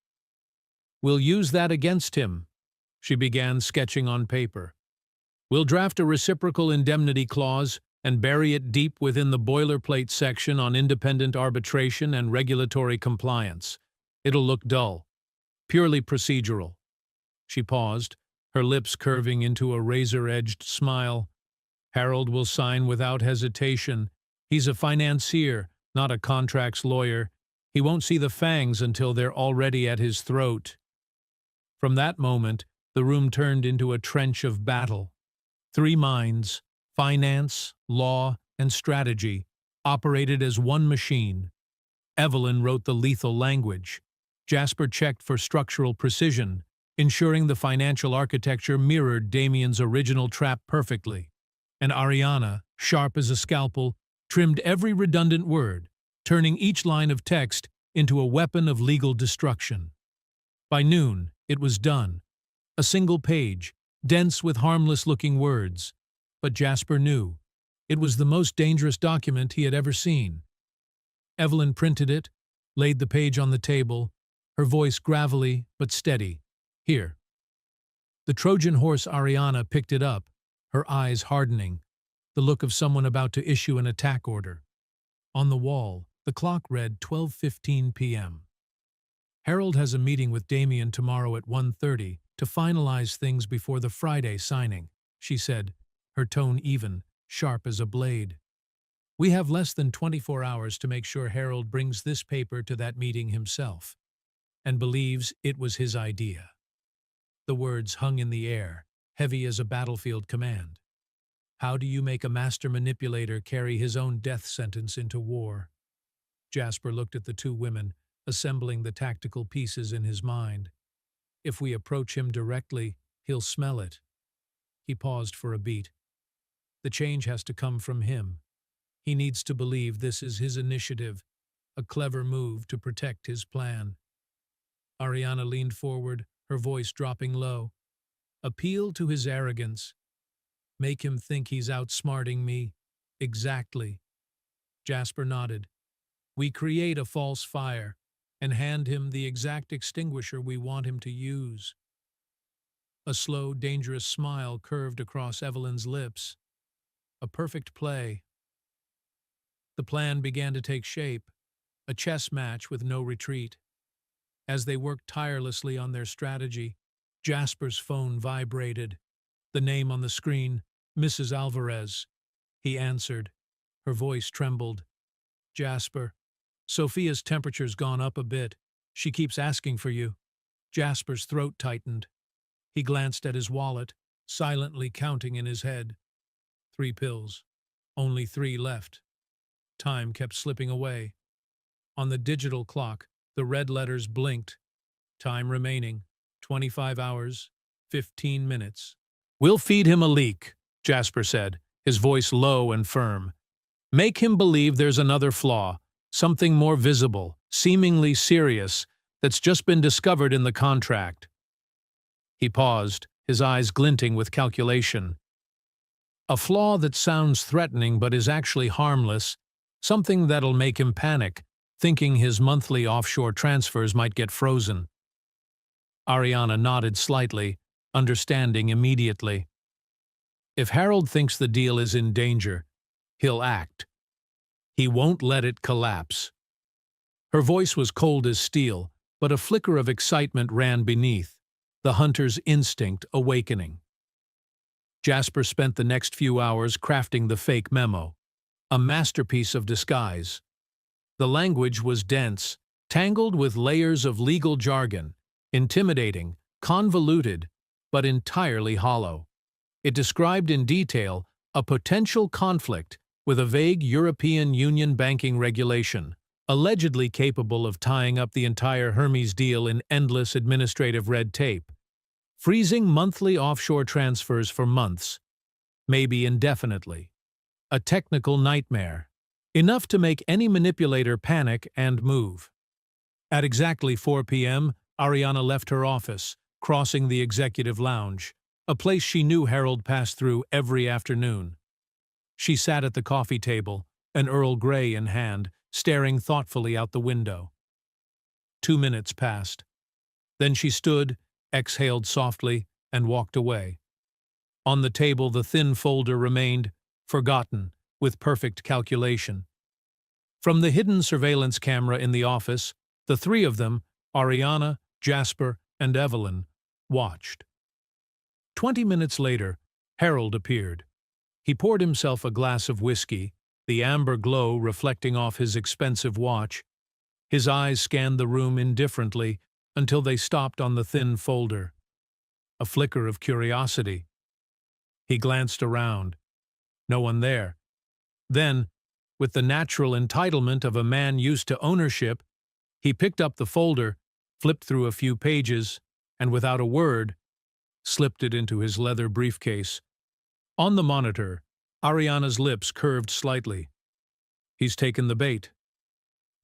We'll use that against him," she began sketching on paper. "We'll draft a reciprocal indemnity clause and bury it deep within the boilerplate section on independent arbitration and regulatory compliance. It'll look dull, purely procedural." She paused, her lips curving into a razor-edged smile. "Harold will sign without hesitation. He's a financier, not a contracts lawyer. He won't see the fangs until they're already at his throat." From that moment, the room turned into a trench of battle. 3 minds, finance, law, and strategy, operated as one machine. Evelyn wrote the lethal language. Jasper checked for structural precision, ensuring the financial architecture mirrored Damien's original trap perfectly. And Ariana, sharp as a scalpel, trimmed every redundant word, turning each line of text into a weapon of legal destruction. By noon, it was done. A single page, dense with harmless-looking words. But Jasper knew. It was the most dangerous document he had ever seen. Evelyn printed it, laid the page on the table, her voice gravelly but steady. "Here." The Trojan horse Ariana picked it up, her eyes hardening, the look of someone about to issue an attack order. On the wall, the clock read 12:15 p.m. "Harold has a meeting with Damien tomorrow at 1:30 to finalize things before the Friday signing," she said, her tone even, sharp as a blade. "We have less than 24 hours to make sure Harold brings this paper to that meeting himself, and believes it was his idea." The words hung in the air, heavy as a battlefield command. How do you make a master manipulator carry his own death sentence into war? Jasper looked at the 2 women, assembling the tactical pieces in his mind. If we approach him directly, he'll smell it. He paused for a beat. The change has to come from him. He needs to believe this is his initiative, a clever move to protect his plan. Ariana leaned forward, her voice dropping low. "Appeal to his arrogance. Make him think he's outsmarting me." "Exactly." Jasper nodded. "We create a false fire and hand him the exact extinguisher we want him to use." A slow, dangerous smile curved across Evelyn's lips. A perfect play. The plan began to take shape, a chess match with no retreat. As they worked tirelessly on their strategy, Jasper's phone vibrated. The name on the screen, Mrs. Alvarez. He answered. Her voice trembled. Jasper, Sophia's temperature's gone up a bit. She keeps asking for you. Jasper's throat tightened. He glanced at his wallet, silently counting in his head. 3 pills. Only 3 left. Time kept slipping away. On the digital clock, the red letters blinked. Time remaining, 25 hours, 15 minutes. We'll feed him a leak, Jasper said, his voice low and firm. Make him believe there's another flaw, something more visible, seemingly serious, that's just been discovered in the contract. He paused, his eyes glinting with calculation. A flaw that sounds threatening but is actually harmless, something that'll make him panic, thinking his monthly offshore transfers might get frozen. Ariana nodded slightly, understanding immediately. If Harold thinks the deal is in danger, he'll act. He won't let it collapse. Her voice was cold as steel, but a flicker of excitement ran beneath, the hunter's instinct awakening. Jasper spent the next few hours crafting the fake memo, a masterpiece of disguise. The language was dense, tangled with layers of legal jargon, intimidating, convoluted, but entirely hollow. It described in detail a potential conflict with a vague European Union banking regulation, allegedly capable of tying up the entire Hermes deal in endless administrative red tape, freezing monthly offshore transfers for months, maybe indefinitely. A technical nightmare, enough to make any manipulator panic and move. At exactly 4 p.m., Ariana left her office, crossing the executive lounge, a place she knew Harold passed through every afternoon. She sat at the coffee table, an Earl Grey in hand, staring thoughtfully out the window. 2 minutes passed. Then she stood, exhaled softly, and walked away. On the table, the thin folder remained, forgotten, with perfect calculation. From the hidden surveillance camera in the office, the 3 of them, Ariana, Jasper, and Evelyn, watched. 20 minutes later, Harold appeared. He poured himself a glass of whiskey, the amber glow reflecting off his expensive watch. His eyes scanned the room indifferently until they stopped on the thin folder. A flicker of curiosity. He glanced around. No one there. Then, with the natural entitlement of a man used to ownership, he picked up the folder, flipped through a few pages, and without a word, slipped it into his leather briefcase. On the monitor, Ariana's lips curved slightly. He's taken the bait.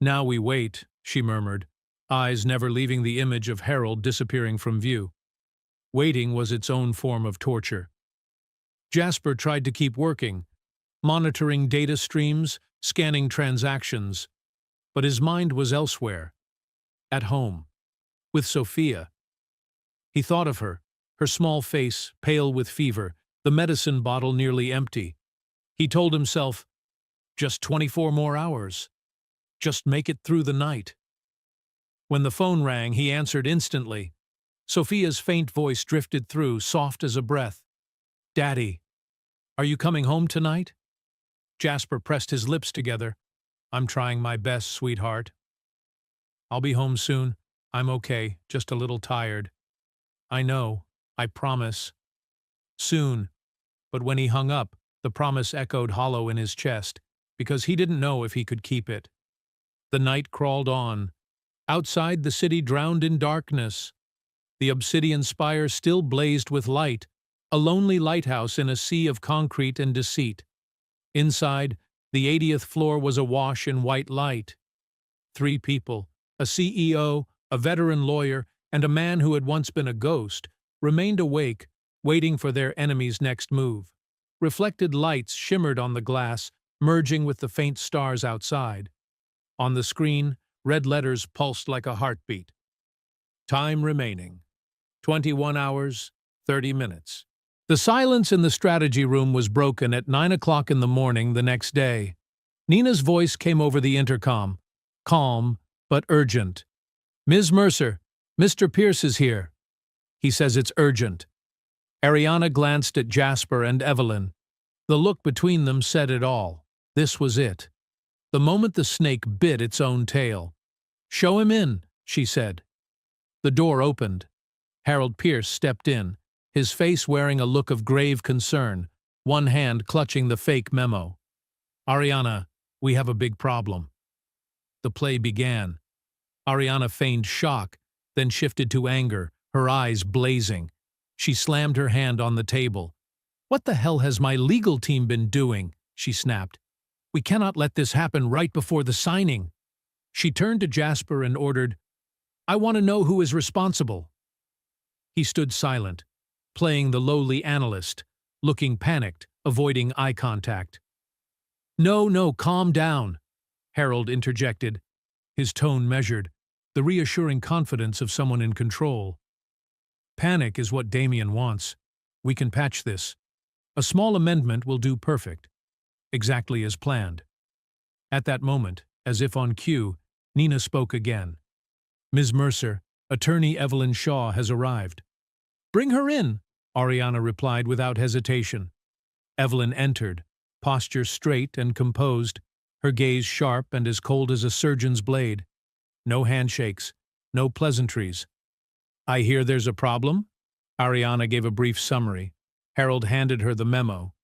Now we wait, she murmured, eyes never leaving the image of Harold disappearing from view. Waiting was its own form of torture. Jasper tried to keep working, monitoring data streams, scanning transactions, but his mind was elsewhere, at home, with Sophia. He thought of her, her small face pale with fever, the medicine bottle nearly empty. He told himself, just 24 more hours. Just make it through the night. When the phone rang, he answered instantly. Sophia's faint voice drifted through, soft as a breath. Daddy, are you coming home tonight? Jasper pressed his lips together. I'm trying my best, sweetheart. I'll be home soon. I'm okay, just a little tired. I know, I promise. Soon. But when he hung up, the promise echoed hollow in his chest, because he didn't know if he could keep it. The night crawled on. Outside, the city drowned in darkness. The obsidian spire still blazed with light, a lonely lighthouse in a sea of concrete and deceit. Inside, the 80th floor was awash in white light. 3 people, a CEO, a veteran lawyer, and a man who had once been a ghost, remained awake, waiting for their enemy's next move. Reflected lights shimmered on the glass, merging with the faint stars outside. On the screen, red letters pulsed like a heartbeat. Time remaining. 21 hours, 30 minutes. The silence in the strategy room was broken at 9 o'clock in the morning the next day. Nina's voice came over the intercom, calm but urgent. Ms. Mercer, Mr. Pierce is here. He says it's urgent. Ariana glanced at Jasper and Evelyn. The look between them said it all. This was it. The moment the snake bit its own tail. "Show him in," she said. The door opened. Harold Pierce stepped in, his face wearing a look of grave concern, one hand clutching the fake memo. "Ariana, we have a big problem." The play began. Ariana feigned shock, then shifted to anger, her eyes blazing. She slammed her hand on the table. "What the hell has my legal team been doing?" she snapped. "We cannot let this happen right before the signing." She turned to Jasper and ordered, "I want to know who is responsible." He stood silent, playing the lowly analyst, looking panicked, avoiding eye contact. No, calm down," Harold interjected, his tone measured, the reassuring confidence of someone in control. "Panic is what Damien wants. We can patch this. A small amendment will do perfect. Exactly as planned." At that moment, as if on cue, Nina spoke again. "Ms. Mercer, Attorney Evelyn Shaw has arrived." "Bring her in," Ariana replied without hesitation. Evelyn entered, posture straight and composed, her gaze sharp and as cold as a surgeon's blade. No handshakes, no pleasantries. "I hear there's a problem?" Ariana gave a brief summary. Harold handed her the memo.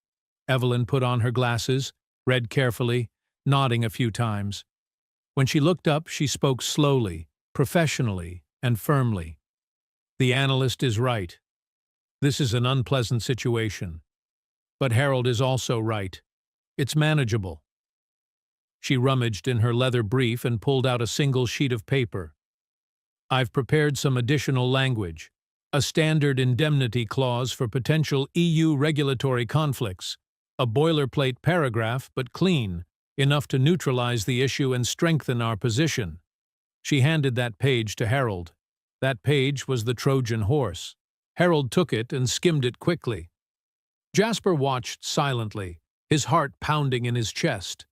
Evelyn put on her glasses, read carefully, nodding a few times. When she looked up, she spoke slowly, professionally, and firmly. "The analyst is right. This is an unpleasant situation. But Harold is also right. It's manageable." She rummaged in her leather brief and pulled out a single sheet of paper. "I've prepared some additional language, a standard indemnity clause for potential EU regulatory conflicts, a boilerplate paragraph but clean, enough to neutralize the issue and strengthen our position." She handed that page to Harold. That page was the Trojan horse. Harold took it and skimmed it quickly. Jasper watched silently, his heart pounding in his chest.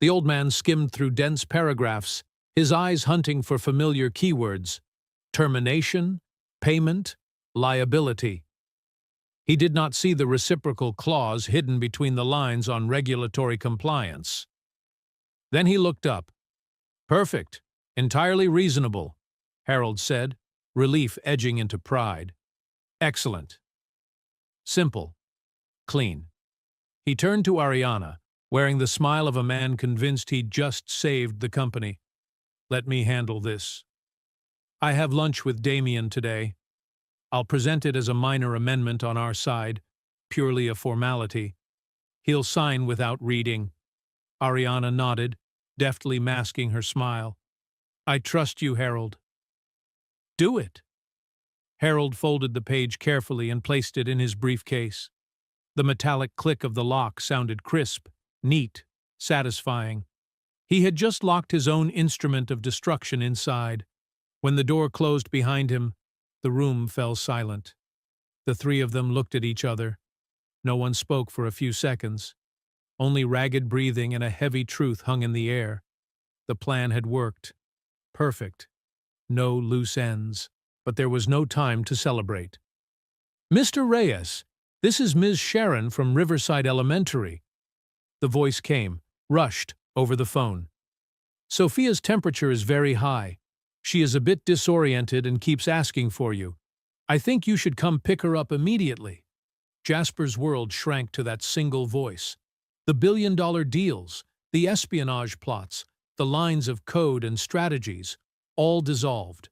The old man skimmed through dense paragraphs, his eyes hunting for familiar keywords: termination, payment, liability. He did not see the reciprocal clause hidden between the lines on regulatory compliance. Then he looked up. "Perfect, entirely reasonable," Harold said, relief edging into pride. "Excellent. Simple. Clean." He turned to Ariana, wearing the smile of a man convinced he'd just saved the company. "Let me handle this. I have lunch with Damien today. I'll present it as a minor amendment on our side, purely a formality. He'll sign without reading." Ariana nodded, deftly masking her smile. "I trust you, Harold." "Do it." Harold folded the page carefully and placed it in his briefcase. The metallic click of the lock sounded crisp, neat, satisfying. He had just locked his own instrument of destruction inside. When the door closed behind him, the room fell silent. The three of them looked at each other. No one spoke for a few seconds. Only ragged breathing and a heavy truth hung in the air. The plan had worked. Perfect. No loose ends. But there was no time to celebrate. "Mr. Reyes, this is Ms. Sharon from Riverside Elementary." The voice came, rushed, over the phone. "Sophia's temperature is very high. She is a bit disoriented and keeps asking for you. I think you should come pick her up immediately." Jasper's world shrank to that single voice. The billion-dollar deals, the espionage plots, the lines of code and strategies, all dissolved.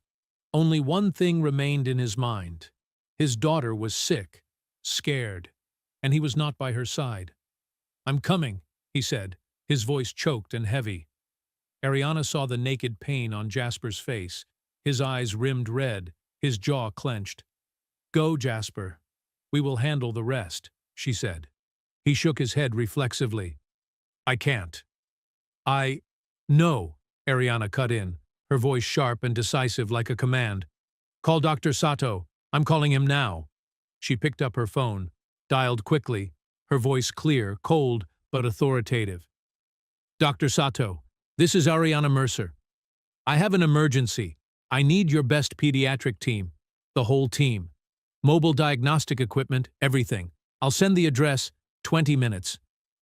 Only one thing remained in his mind. His daughter was sick, scared, and he was not by her side. "I'm coming," he said, his voice choked and heavy. Ariana saw the naked pain on Jasper's face, his eyes rimmed red, his jaw clenched. "Go, Jasper. We will handle the rest," she said. He shook his head reflexively. "I can't." No," Ariana cut in, her voice sharp and decisive like a command. "Call Dr. Sato. I'm calling him now." She picked up her phone, dialed quickly, her voice clear, cold, but authoritative. "Dr. Sato, this is Ariana Mercer. I have an emergency. I need your best pediatric team. The whole team. Mobile diagnostic equipment, everything. I'll send the address, 20 minutes.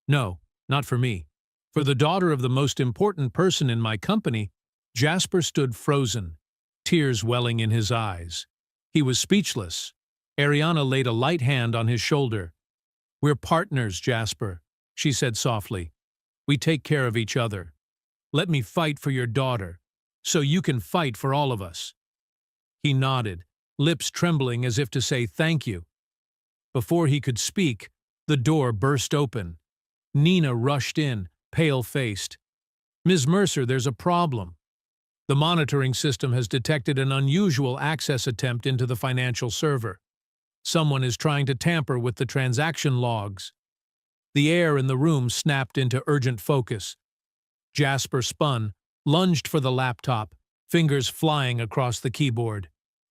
No, not for me. For the daughter of the most important person in my company, Jasper stood frozen, tears welling in his eyes. He was speechless. Ariana laid a light hand on his shoulder. We're partners, Jasper, she said softly. We take care of each other. Let me fight for your daughter, so you can fight for all of us. He nodded, lips trembling as if to say thank you. Before he could speak, the door burst open. Nina rushed in, pale-faced. Ms. Mercer, there's a problem. The monitoring system has detected an unusual access attempt into the financial server. Someone is trying to tamper with the transaction logs. The air in the room snapped into urgent focus. Jasper spun, lunged for the laptop, fingers flying across the keyboard.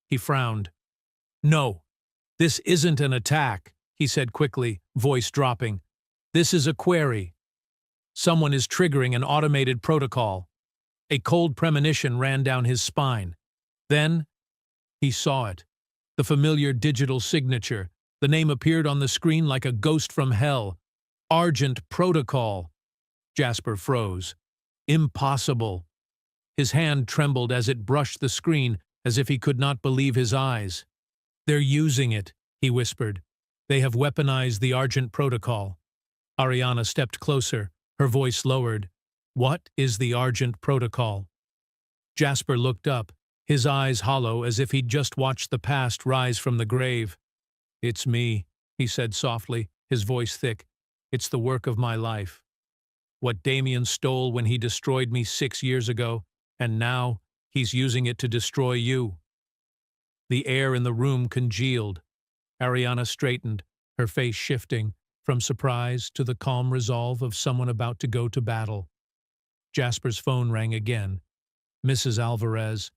He frowned. No, this isn't an attack, he said quickly, voice dropping. This is a query. Someone is triggering an automated protocol. A cold premonition ran down his spine. Then, he saw it. The familiar digital signature. The name appeared on the screen like a ghost from hell. Argent Protocol. Jasper froze. Impossible. His hand trembled as it brushed the screen, as if he could not believe his eyes. They're using it, he whispered. They have weaponized the Argent Protocol. Ariana stepped closer, her voice lowered. What is the Argent Protocol? Jasper looked up, his eyes hollow as if he'd just watched the past rise from the grave. It's me, he said softly, his voice thick. It's the work of my life. What Damien stole when he destroyed me 6 years ago, and now he's using it to destroy you. The air in the room congealed. Ariana straightened, her face shifting, from surprise to the calm resolve of someone about to go to battle. Jasper's phone rang again. Mrs. Alvarez.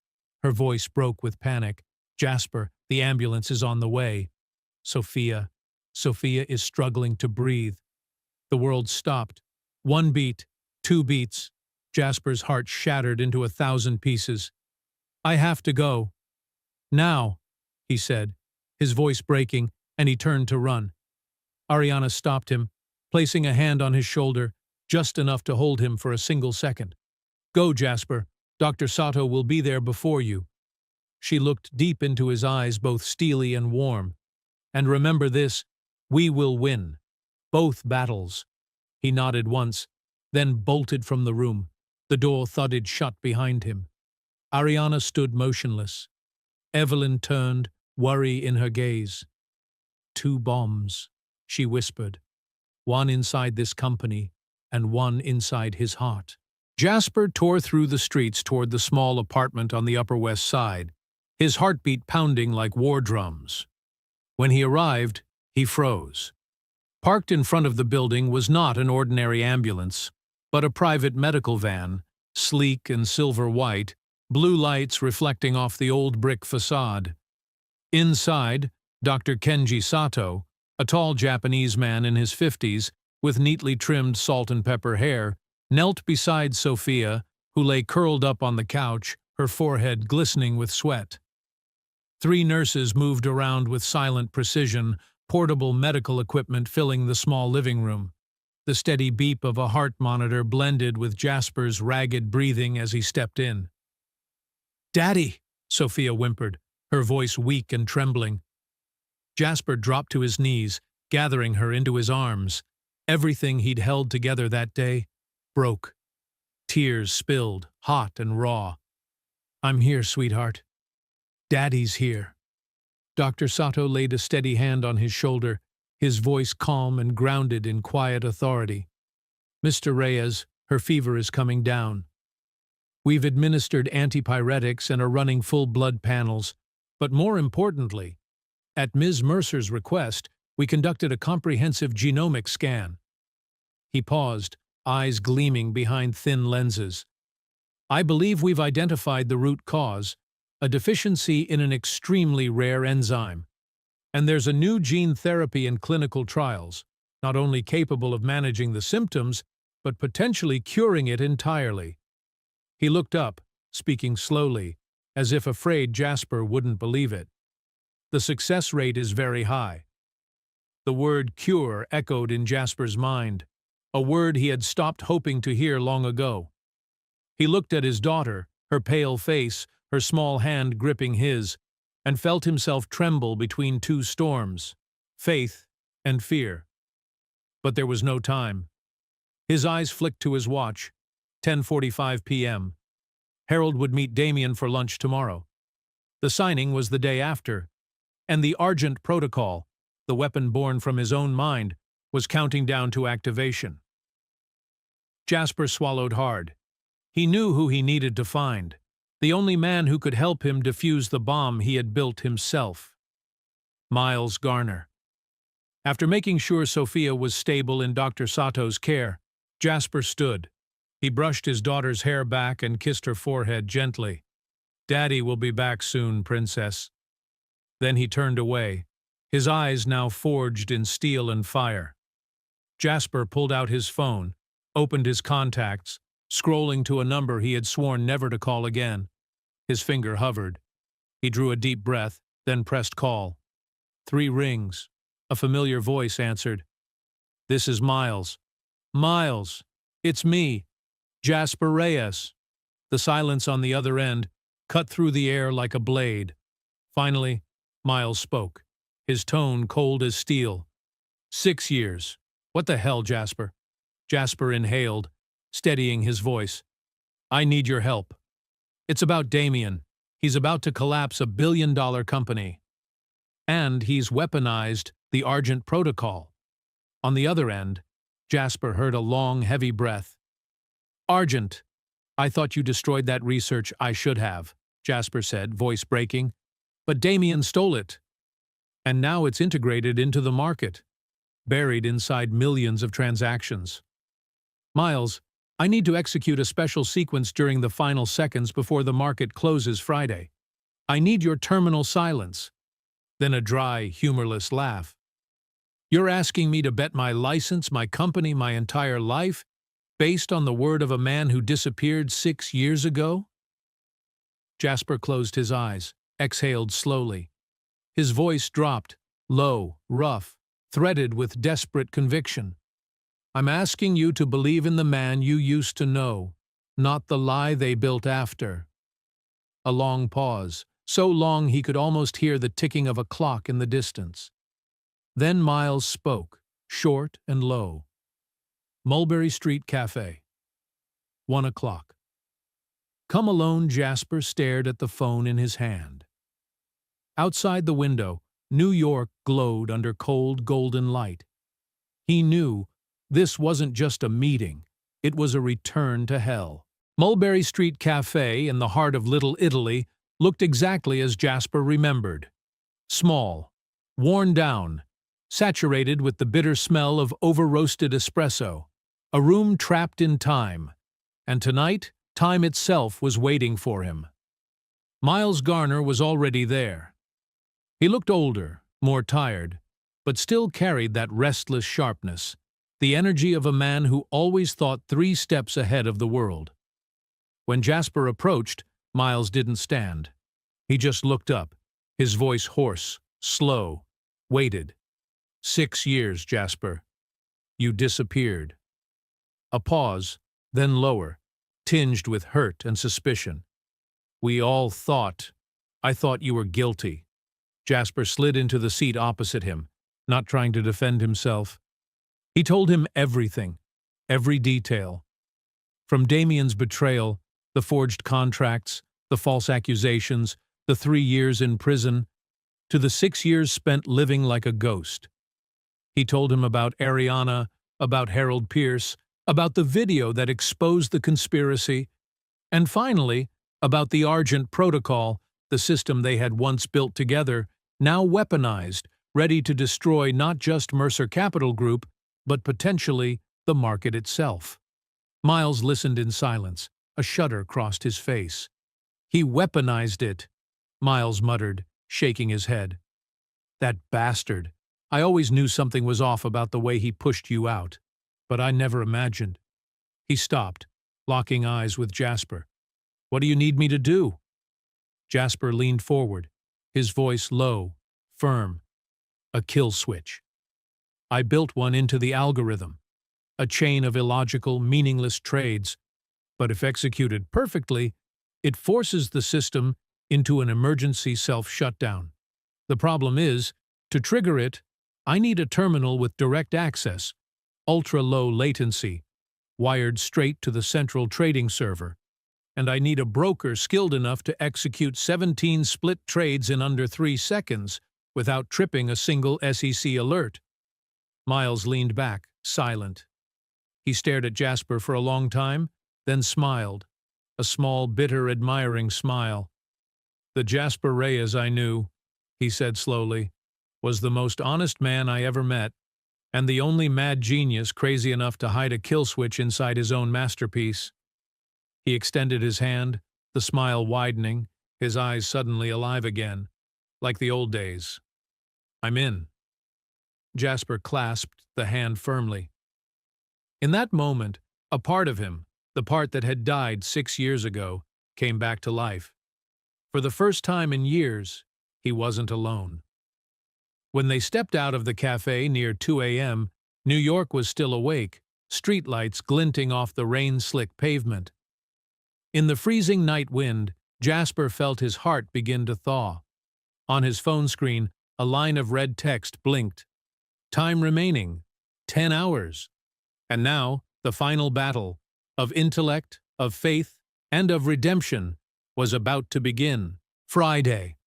Her voice broke with panic. Jasper, the ambulance is on the way. Sophia. Sophia is struggling to breathe. The world stopped. 1 beat, 2 beats. Jasper's heart shattered into 1,000 pieces. I have to go. Now, he said, his voice breaking, and he turned to run. Ariana stopped him, placing a hand on his shoulder, just enough to hold him for a single second. Go, Jasper. Dr. Sato will be there before you. She looked deep into his eyes, both steely and warm. And remember this, we will win. Both battles. He nodded once, then bolted from the room. The door thudded shut behind him. Ariana stood motionless. Evelyn turned, worry in her gaze. 2 bombs, she whispered. 1 inside this company, and 1 inside his heart. Jasper tore through the streets toward the small apartment on the Upper West Side, his heartbeat pounding like war drums. When he arrived, he froze. Parked in front of the building was not an ordinary ambulance, but a private medical van, sleek and silver white, blue lights reflecting off the old brick facade. Inside, Dr. Kenji Sato, a tall Japanese man in his 50s, with neatly trimmed salt and pepper hair, knelt beside Sophia, who lay curled up on the couch, her forehead glistening with sweat. 3 nurses moved around with silent precision, portable medical equipment filling the small living room. The steady beep of a heart monitor blended with Jasper's ragged breathing as he stepped in. "Daddy!" Sophia whimpered, her voice weak and trembling. Jasper dropped to his knees, gathering her into his arms. Everything he'd held together that day broke. Tears spilled, hot and raw. "I'm here, sweetheart. Daddy's here." Dr. Sato laid a steady hand on his shoulder, his voice calm and grounded in quiet authority. "Mr. Reyes, her fever is coming down. We've administered antipyretics and are running full blood panels, but more importantly, at Ms. Mercer's request, we conducted a comprehensive genomic scan." He paused, eyes gleaming behind thin lenses. "I believe we've identified the root cause, a deficiency in an extremely rare enzyme. And there's a new gene therapy in clinical trials, not only capable of managing the symptoms, but potentially curing it entirely." He looked up, speaking slowly, as if afraid Jasper wouldn't believe it. The success rate is very high. The word cure echoed in Jasper's mind, a word he had stopped hoping to hear long ago. He looked at his daughter, her pale face, her small hand gripping his, and felt himself tremble between two storms, faith and fear. But there was no time. His eyes flicked to his watch, 10:45 p.m. Harold would meet Damien for lunch tomorrow. The signing was the day after, and the Argent Protocol, the weapon born from his own mind, was counting down to activation. Jasper swallowed hard. He knew who he needed to find, the only man who could help him defuse the bomb he had built himself. Miles Garner. After making sure Sophia was stable in Dr. Sato's care, Jasper stood. He brushed his daughter's hair back and kissed her forehead gently. "Daddy will be back soon, princess." Then he turned away, his eyes now forged in steel and fire. Jasper pulled out his phone, opened his contacts, scrolling to a number he had sworn never to call again. His finger hovered. He drew a deep breath, then pressed call. 3 rings. A familiar voice answered. "This is Miles." "Miles, it's me, Jasper Reyes." The silence on the other end cut through the air like a blade. Finally, Miles spoke, his tone cold as steel. 6 years. What the hell, Jasper? Jasper inhaled, steadying his voice. "I need your help. It's about Damien. He's about to collapse a billion-dollar company. And he's weaponized the Argent Protocol." On the other end, Jasper heard a long, heavy breath. "Argent, I thought you destroyed that research. I should have," Jasper said, voice breaking. "But Damien stole it. And now it's integrated into the market, buried inside millions of transactions. Miles, I need to execute a special sequence during the final seconds before the market closes Friday. I need your terminal silence." Then a dry, humorless laugh. "You're asking me to bet my license, my company, my entire life, based on the word of a man who disappeared 6 years ago?" Jasper closed his eyes, exhaled slowly. His voice dropped, low, rough, threaded with desperate conviction. "I'm asking you to believe in the man you used to know, not the lie they built after." A long pause, so long he could almost hear the ticking of a clock in the distance. Then Miles spoke, short and low. "Mulberry Street Cafe. 1 o'clock. Come alone." Jasper stared at the phone in his hand. Outside the window, New York glowed under cold, golden light. He knew this wasn't just a meeting, it was a return to hell. Mulberry Street Cafe, in the heart of Little Italy, looked exactly as Jasper remembered. Small, worn down, saturated with the bitter smell of over-roasted espresso, a room trapped in time. And tonight, time itself was waiting for him. Miles Garner was already there. He looked older, more tired, but still carried that restless sharpness, the energy of a man who always thought 3 steps ahead of the world. When Jasper approached, Miles didn't stand. He just looked up, his voice hoarse, slow, waited. 6 years, Jasper. You disappeared." A pause, then lower, tinged with hurt and suspicion. I thought you were guilty." Jasper slid into the seat opposite him, not trying to defend himself. He told him everything, every detail. From Damien's betrayal, the forged contracts, the false accusations, the 3 years in prison, to the 6 years spent living like a ghost. He told him about Ariana, about Harold Pierce, about the video that exposed the conspiracy, and finally, about the Argent Protocol, the system they had once built together, now weaponized, ready to destroy not just Mercer Capital Group, but potentially the market itself. Miles listened in silence. A shudder crossed his face. "He weaponized it," Miles muttered, shaking his head. "That bastard. I always knew something was off about the way he pushed you out, but I never imagined." He stopped, locking eyes with Jasper. "What do you need me to do?" Jasper leaned forward, his voice low, firm. A kill switch. I built one into the algorithm. A chain of illogical, meaningless trades. But if executed perfectly, it forces the system into an emergency self-shutdown. The problem is, to trigger it, I need a terminal with direct access, ultra-low latency, wired straight to the central trading server. And I need a broker skilled enough to execute 17 split trades in under 3 seconds without tripping a single SEC alert. Miles leaned back, silent. He stared at Jasper for a long time, then smiled, a small, bitter, admiring smile. "The Jasper Reyes I knew," he said slowly, "was the most honest man I ever met, and the only mad genius crazy enough to hide a kill switch inside his own masterpiece." He extended his hand, the smile widening, his eyes suddenly alive again, like the old days. "I'm in." Jasper clasped the hand firmly. In that moment, a part of him, the part that had died 6 years ago, came back to life. For the first time in years, he wasn't alone. When they stepped out of the cafe near 2 a.m., New York was still awake, streetlights glinting off the rain-slick pavement. In the freezing night wind, Jasper felt his heart begin to thaw. On his phone screen, a line of red text blinked. Time remaining, 10 hours. And now, the final battle, of intellect, of faith, and of redemption, was about to begin. Friday.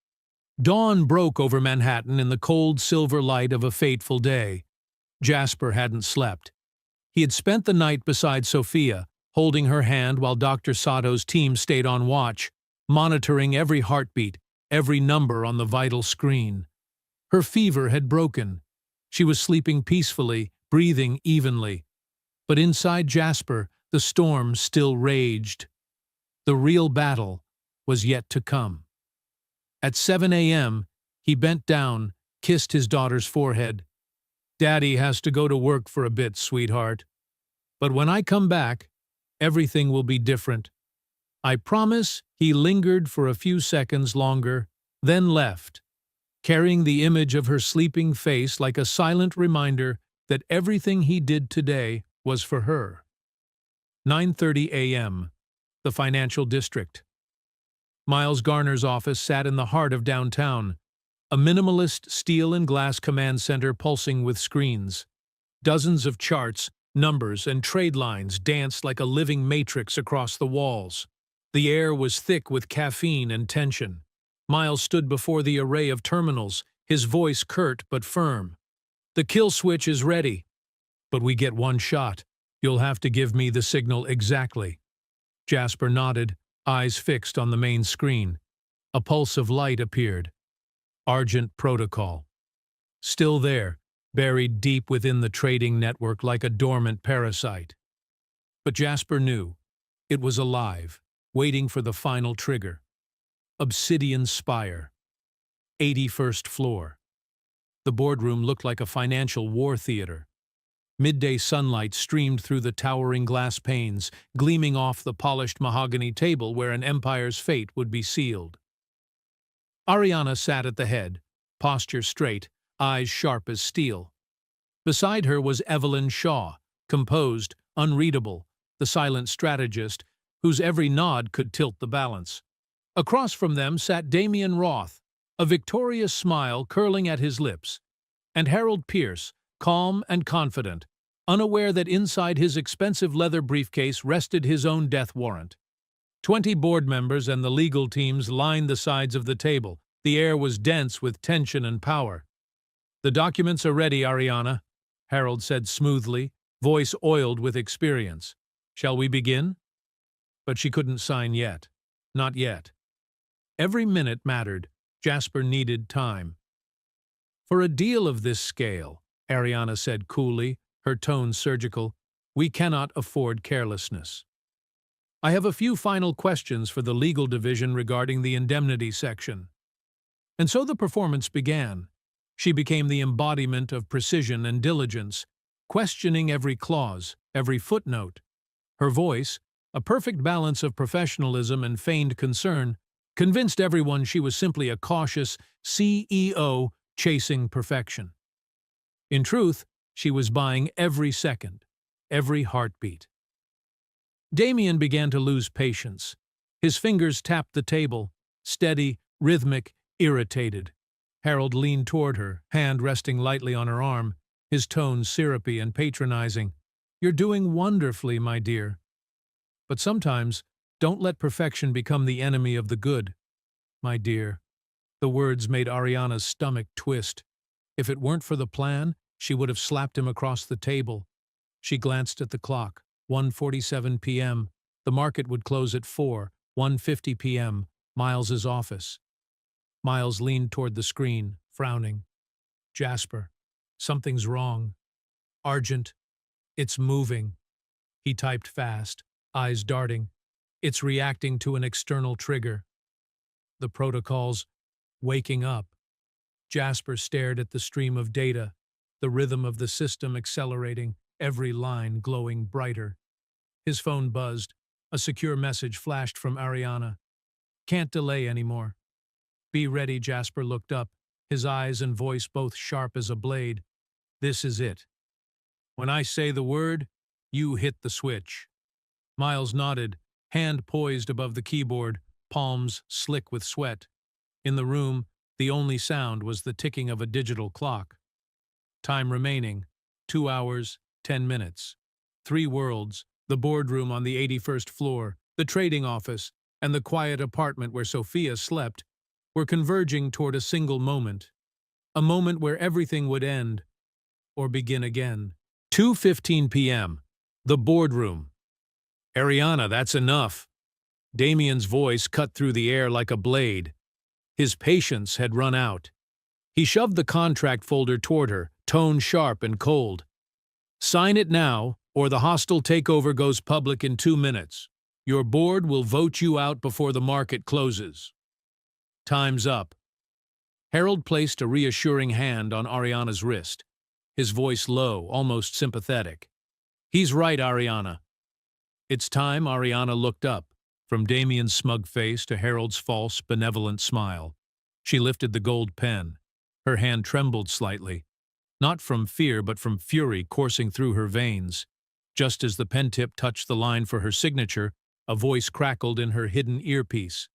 Dawn broke over Manhattan in the cold silver light of a fateful day. Jasper hadn't slept. He had spent the night beside Sophia, holding her hand while Dr. Sato's team stayed on watch, monitoring every heartbeat, every number on the vital screen. Her fever had broken. She was sleeping peacefully, breathing evenly. But inside Jasper, the storm still raged. The real battle was yet to come. At 7 a.m., he bent down, kissed his daughter's forehead. "Daddy has to go to work for a bit, sweetheart. But when I come back, everything will be different. I promise." He lingered for a few seconds longer, then left, carrying the image of her sleeping face like a silent reminder that everything he did today was for her. 9:30 a.m., the financial district. Miles Garner's office sat in the heart of downtown, a minimalist steel and glass command center pulsing with screens. Dozens of charts, numbers, and trade lines danced like a living matrix across the walls. The air was thick with caffeine and tension. Miles stood before the array of terminals, his voice curt but firm. "The kill switch is ready. But we get one shot. You'll have to give me the signal exactly." Jasper nodded, eyes fixed on the main screen. A pulse of light appeared. Argent protocol. Still there, buried deep within the trading network like a dormant parasite. But Jasper knew. It was alive, waiting for the final trigger. Obsidian Spire. 81st floor. The boardroom looked like a financial war theater. Midday sunlight streamed through the towering glass panes, gleaming off the polished mahogany table where an empire's fate would be sealed. Ariana sat at the head, posture straight, eyes sharp as steel. Beside her was Evelyn Shaw, composed, unreadable, the silent strategist, whose every nod could tilt the balance. Across from them sat Damian Roth, a victorious smile curling at his lips, and Harold Pierce, calm and confident, unaware that inside his expensive leather briefcase rested his own death warrant. 20 board members and the legal teams lined the sides of the table. The air was dense with tension and power. "The documents are ready, Ariana," Harold said smoothly, voice oiled with experience. "Shall we begin?" But she couldn't sign yet. Not yet. Every minute mattered. Jasper needed time. "For a deal of this scale," Ariana said coolly, her tone surgical, "we cannot afford carelessness. I have a few final questions for the legal division regarding the indemnity section." And so the performance began. She became the embodiment of precision and diligence, questioning every clause, every footnote. Her voice, a perfect balance of professionalism and feigned concern, convinced everyone she was simply a cautious CEO chasing perfection. In truth, she was buying every second, every heartbeat. Damien began to lose patience. His fingers tapped the table, steady, rhythmic, irritated. Harold leaned toward her, hand resting lightly on her arm, his tone syrupy and patronizing. "You're doing wonderfully, my dear. But sometimes, don't let perfection become the enemy of the good, my dear." The words made Ariana's stomach twist. If it weren't for the plan, she would have slapped him across the table. She glanced at the clock. 1:47 p.m. The market would close at 1:50 p.m. Miles's office. Miles leaned toward the screen, frowning. "Jasper, something's wrong. Argent, it's moving." He typed fast, eyes darting. "It's reacting to an external trigger." The protocol's waking up. Jasper stared at the stream of data, the rhythm of the system accelerating, every line glowing brighter. His phone buzzed. A secure message flashed from Ariana. "Can't delay anymore." "Be ready," Jasper looked up, his eyes and voice both sharp as a blade. "This is it. When I say the word, you hit the switch." Miles nodded, hand poised above the keyboard, palms slick with sweat. In the room, the only sound was the ticking of a digital clock. Time remaining, 2 hours, 10 minutes. 3 worlds, the boardroom on the 81st floor, the trading office, and the quiet apartment where Sophia slept, were converging toward a single moment. A moment where everything would end, or begin again. 2:15 p.m. The boardroom. "Ariana, that's enough." Damien's voice cut through the air like a blade. His patience had run out. He shoved the contract folder toward her, tone sharp and cold. "Sign it now, or the hostile takeover goes public in 2 minutes. Your board will vote you out before the market closes." "Time's up." Harold placed a reassuring hand on Ariana's wrist, his voice low, almost sympathetic. "He's right, Ariana." "It's time." Ariana looked up, from Damien's smug face to Harold's false, benevolent smile. She lifted the gold pen. Her hand trembled slightly, not from fear but from fury coursing through her veins. Just as the pen tip touched the line for her signature, a voice crackled in her hidden earpiece.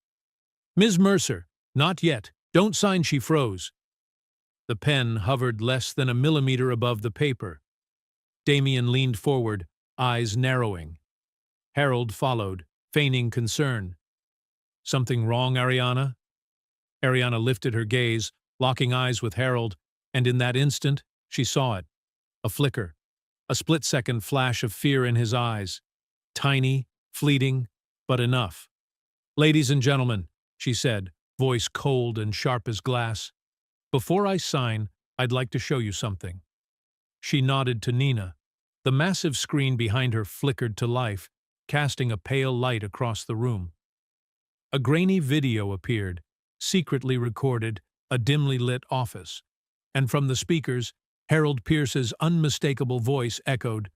"Ms. Mercer, not yet. Don't sign." She froze. The pen hovered less than a millimeter above the paper. Damien leaned forward, eyes narrowing. Harold followed, feigning concern. "Something wrong, Ariana?" Ariana lifted her gaze, locking eyes with Harold, and in that instant, she saw it. A flicker, a split-second flash of fear in his eyes. Tiny, fleeting, but enough. "Ladies and gentlemen," she said, voice cold and sharp as glass, "before I sign, I'd like to show you something." She nodded to Nina. The massive screen behind her flickered to life, casting a pale light across the room. A grainy video appeared, secretly recorded, a dimly lit office. And from the speakers, Harold Pierce's unmistakable voice echoed,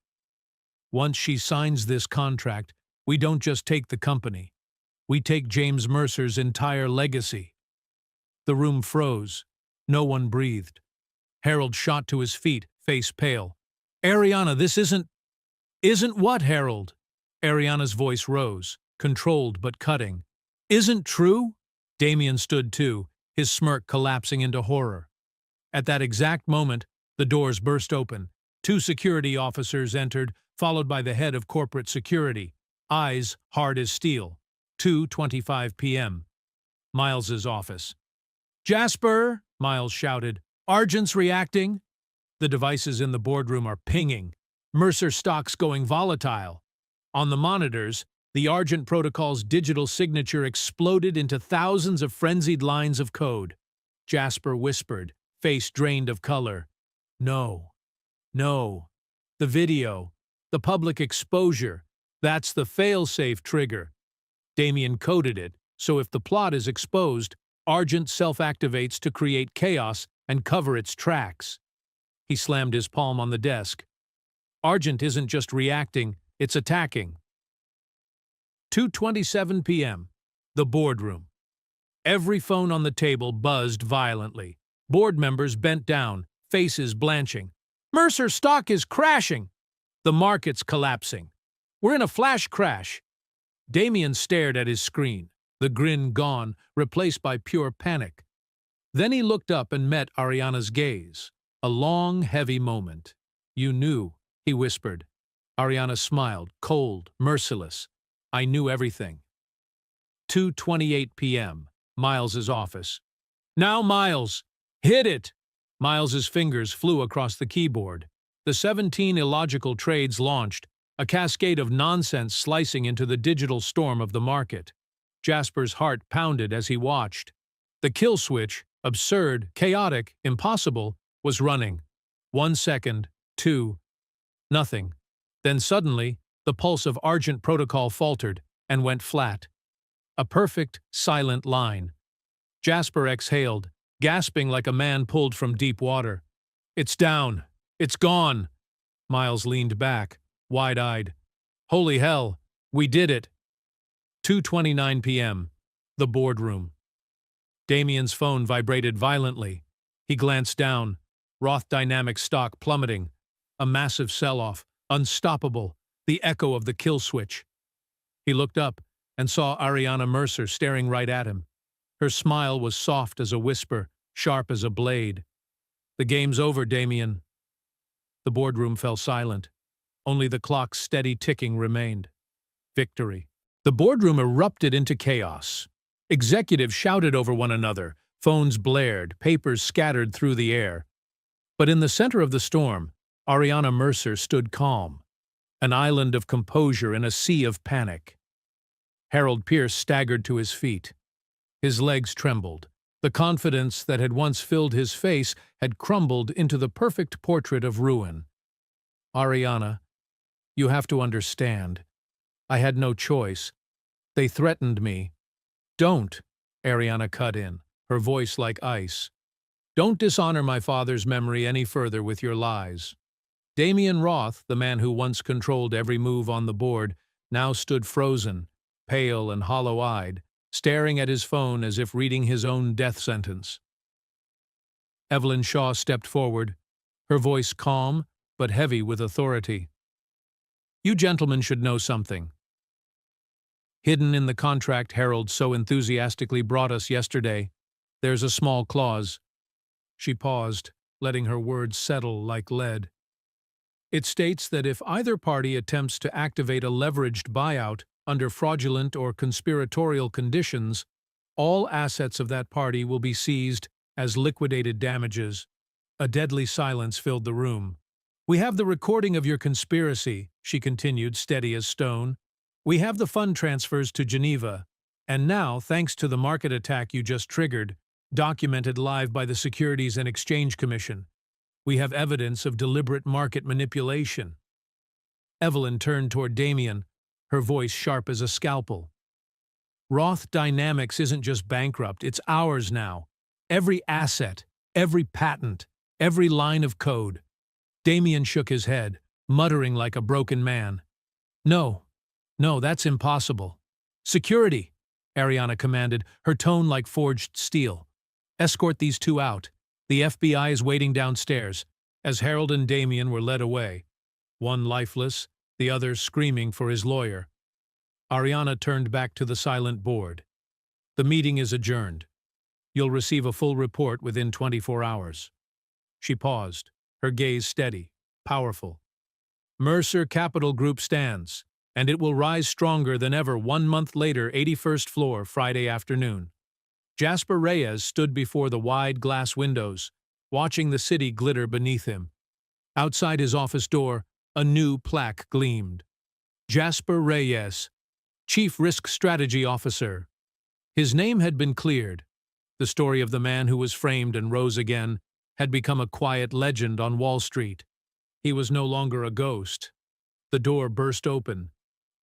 "Once she signs this contract, we don't just take the company. We take James Mercer's entire legacy." The room froze. No one breathed. Harold shot to his feet, face pale. "Ariana, this isn't..." "Isn't what, Harold?" Ariana's voice rose, controlled but cutting. "Isn't true?" Damien stood too, his smirk collapsing into horror. At that exact moment, the doors burst open. 2 security officers entered, followed by the head of corporate security, eyes hard as steel. 2:25 p.m. Miles's office. "Jasper!" Miles shouted. "Argent's reacting." The devices in the boardroom are pinging. Mercer stock's going volatile. On the monitors, the Argent protocol's digital signature exploded into thousands of frenzied lines of code. Jasper whispered, face drained of color. "No. No. The video. The public exposure. That's the fail-safe trigger." Damien coded it, so if the plot is exposed, Argent self-activates to create chaos and cover its tracks. He slammed his palm on the desk. Argent isn't just reacting, it's attacking. 2:27 p.m. The boardroom. Every phone on the table buzzed violently. Board members bent down, faces blanching. Mercer stock is crashing. The market's collapsing. We're in a flash crash. Damien stared at his screen, the grin gone, replaced by pure panic. Then he looked up and met Ariana's gaze. A long, heavy moment. You knew, he whispered. Ariana smiled, cold, merciless. I knew everything. 2:28 p.m. Miles's office. Now, Miles! Hit it! Miles's fingers flew across the keyboard. The 17 illogical trades launched, a cascade of nonsense slicing into the digital storm of the market. Jasper's heart pounded as he watched. The kill switch, absurd, chaotic, impossible, was running. 1 second, 2, nothing. Then suddenly, the pulse of Argent Protocol faltered and went flat. A perfect, silent line. Jasper exhaled, gasping like a man pulled from deep water. It's down. It's gone. Miles leaned back, wide-eyed. Holy hell, we did it. 2:29 p.m. The boardroom. Damien's phone vibrated violently. He glanced down. Roth Dynamics stock plummeting. A massive sell-off, unstoppable, the echo of the kill switch. He looked up and saw Ariana Mercer staring right at him. Her smile was soft as a whisper, sharp as a blade. The game's over, Damien. The boardroom fell silent. Only the clock's steady ticking remained. Victory. The boardroom erupted into chaos. Executives shouted over one another, phones blared, papers scattered through the air. But in the center of the storm, Ariana Mercer stood calm, an island of composure in a sea of panic. Harold Pierce staggered to his feet. His legs trembled. The confidence that had once filled his face had crumbled into the perfect portrait of ruin. Ariana, you have to understand. I had no choice. They threatened me. Don't, Ariana cut in, her voice like ice. Don't dishonor my father's memory any further with your lies. Damien Roth, the man who once controlled every move on the board, now stood frozen, pale and hollow-eyed, staring at his phone as if reading his own death sentence. Evelyn Shaw stepped forward, her voice calm but heavy with authority. You gentlemen should know something. Hidden in the contract Harold so enthusiastically brought us yesterday, there's a small clause. She paused, letting her words settle like lead. It states that if either party attempts to activate a leveraged buyout under fraudulent or conspiratorial conditions, all assets of that party will be seized as liquidated damages. A deadly silence filled the room. We have the recording of your conspiracy, she continued, steady as stone. We have the fund transfers to Geneva, and now, thanks to the market attack you just triggered, documented live by the Securities and Exchange Commission, we have evidence of deliberate market manipulation. Evelyn turned toward Damien, her voice sharp as a scalpel. Roth Dynamics isn't just bankrupt, it's ours now. Every asset, every patent, every line of code. Damien shook his head, muttering like a broken man. No, that's impossible. Security, Ariana commanded, her tone like forged steel. Escort these two out. The FBI is waiting downstairs, as Harold and Damien were led away, one lifeless, the other screaming for his lawyer. Ariana turned back to the silent board. The meeting is adjourned. You'll receive a full report within 24 hours. She paused, her gaze steady, powerful. Mercer Capital Group stands, and it will rise stronger than ever 1 month later, 81st floor, Friday afternoon. Jasper Reyes stood before the wide glass windows, watching the city glitter beneath him. Outside his office door, a new plaque gleamed. Jasper Reyes, Chief Risk Strategy Officer. His name had been cleared. The story of the man who was framed and rose again had become a quiet legend on Wall Street. He was no longer a ghost. The door burst open.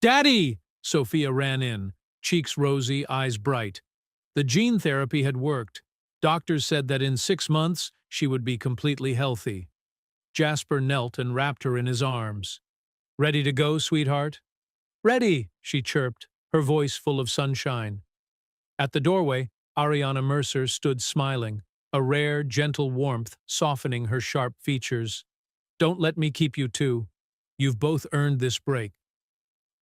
"Daddy!" Sophia ran in, cheeks rosy, eyes bright. The gene therapy had worked. Doctors said that in 6 months she would be completely healthy. Jasper knelt and wrapped her in his arms. "Ready to go, sweetheart?" "Ready," she chirped, her voice full of sunshine. At the doorway, Ariana Mercer stood smiling, a rare, gentle warmth softening her sharp features. Don't let me keep you too. You've both earned this break.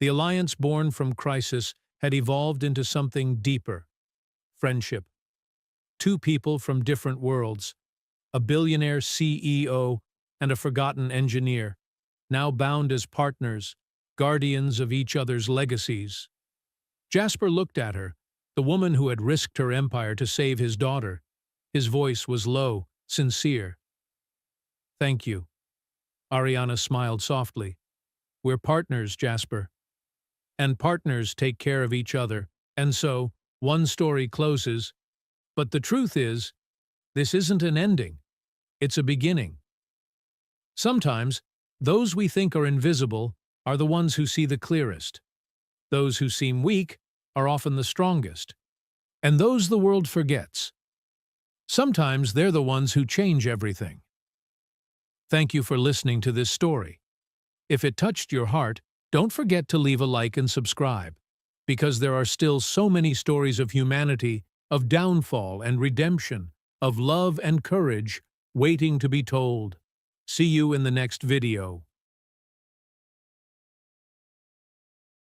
The alliance born from crisis had evolved into something deeper. Friendship. Two people from different worlds, a billionaire CEO and a forgotten engineer, now bound as partners, guardians of each other's legacies. Jasper looked at her, the woman who had risked her empire to save his daughter. His voice was low, sincere. Thank you. Ariana smiled softly. We're partners, Jasper. And partners take care of each other. And so, one story closes. But the truth is, this isn't an ending. It's a beginning. Sometimes, those we think are invisible are the ones who see the clearest. Those who seem weak are often the strongest. And those the world forgets. Sometimes they're the ones who change everything. Thank you for listening to this story. If it touched your heart, don't forget to leave a like and subscribe, because there are still so many stories of humanity, of downfall and redemption, of love and courage, waiting to be told. See you in the next video.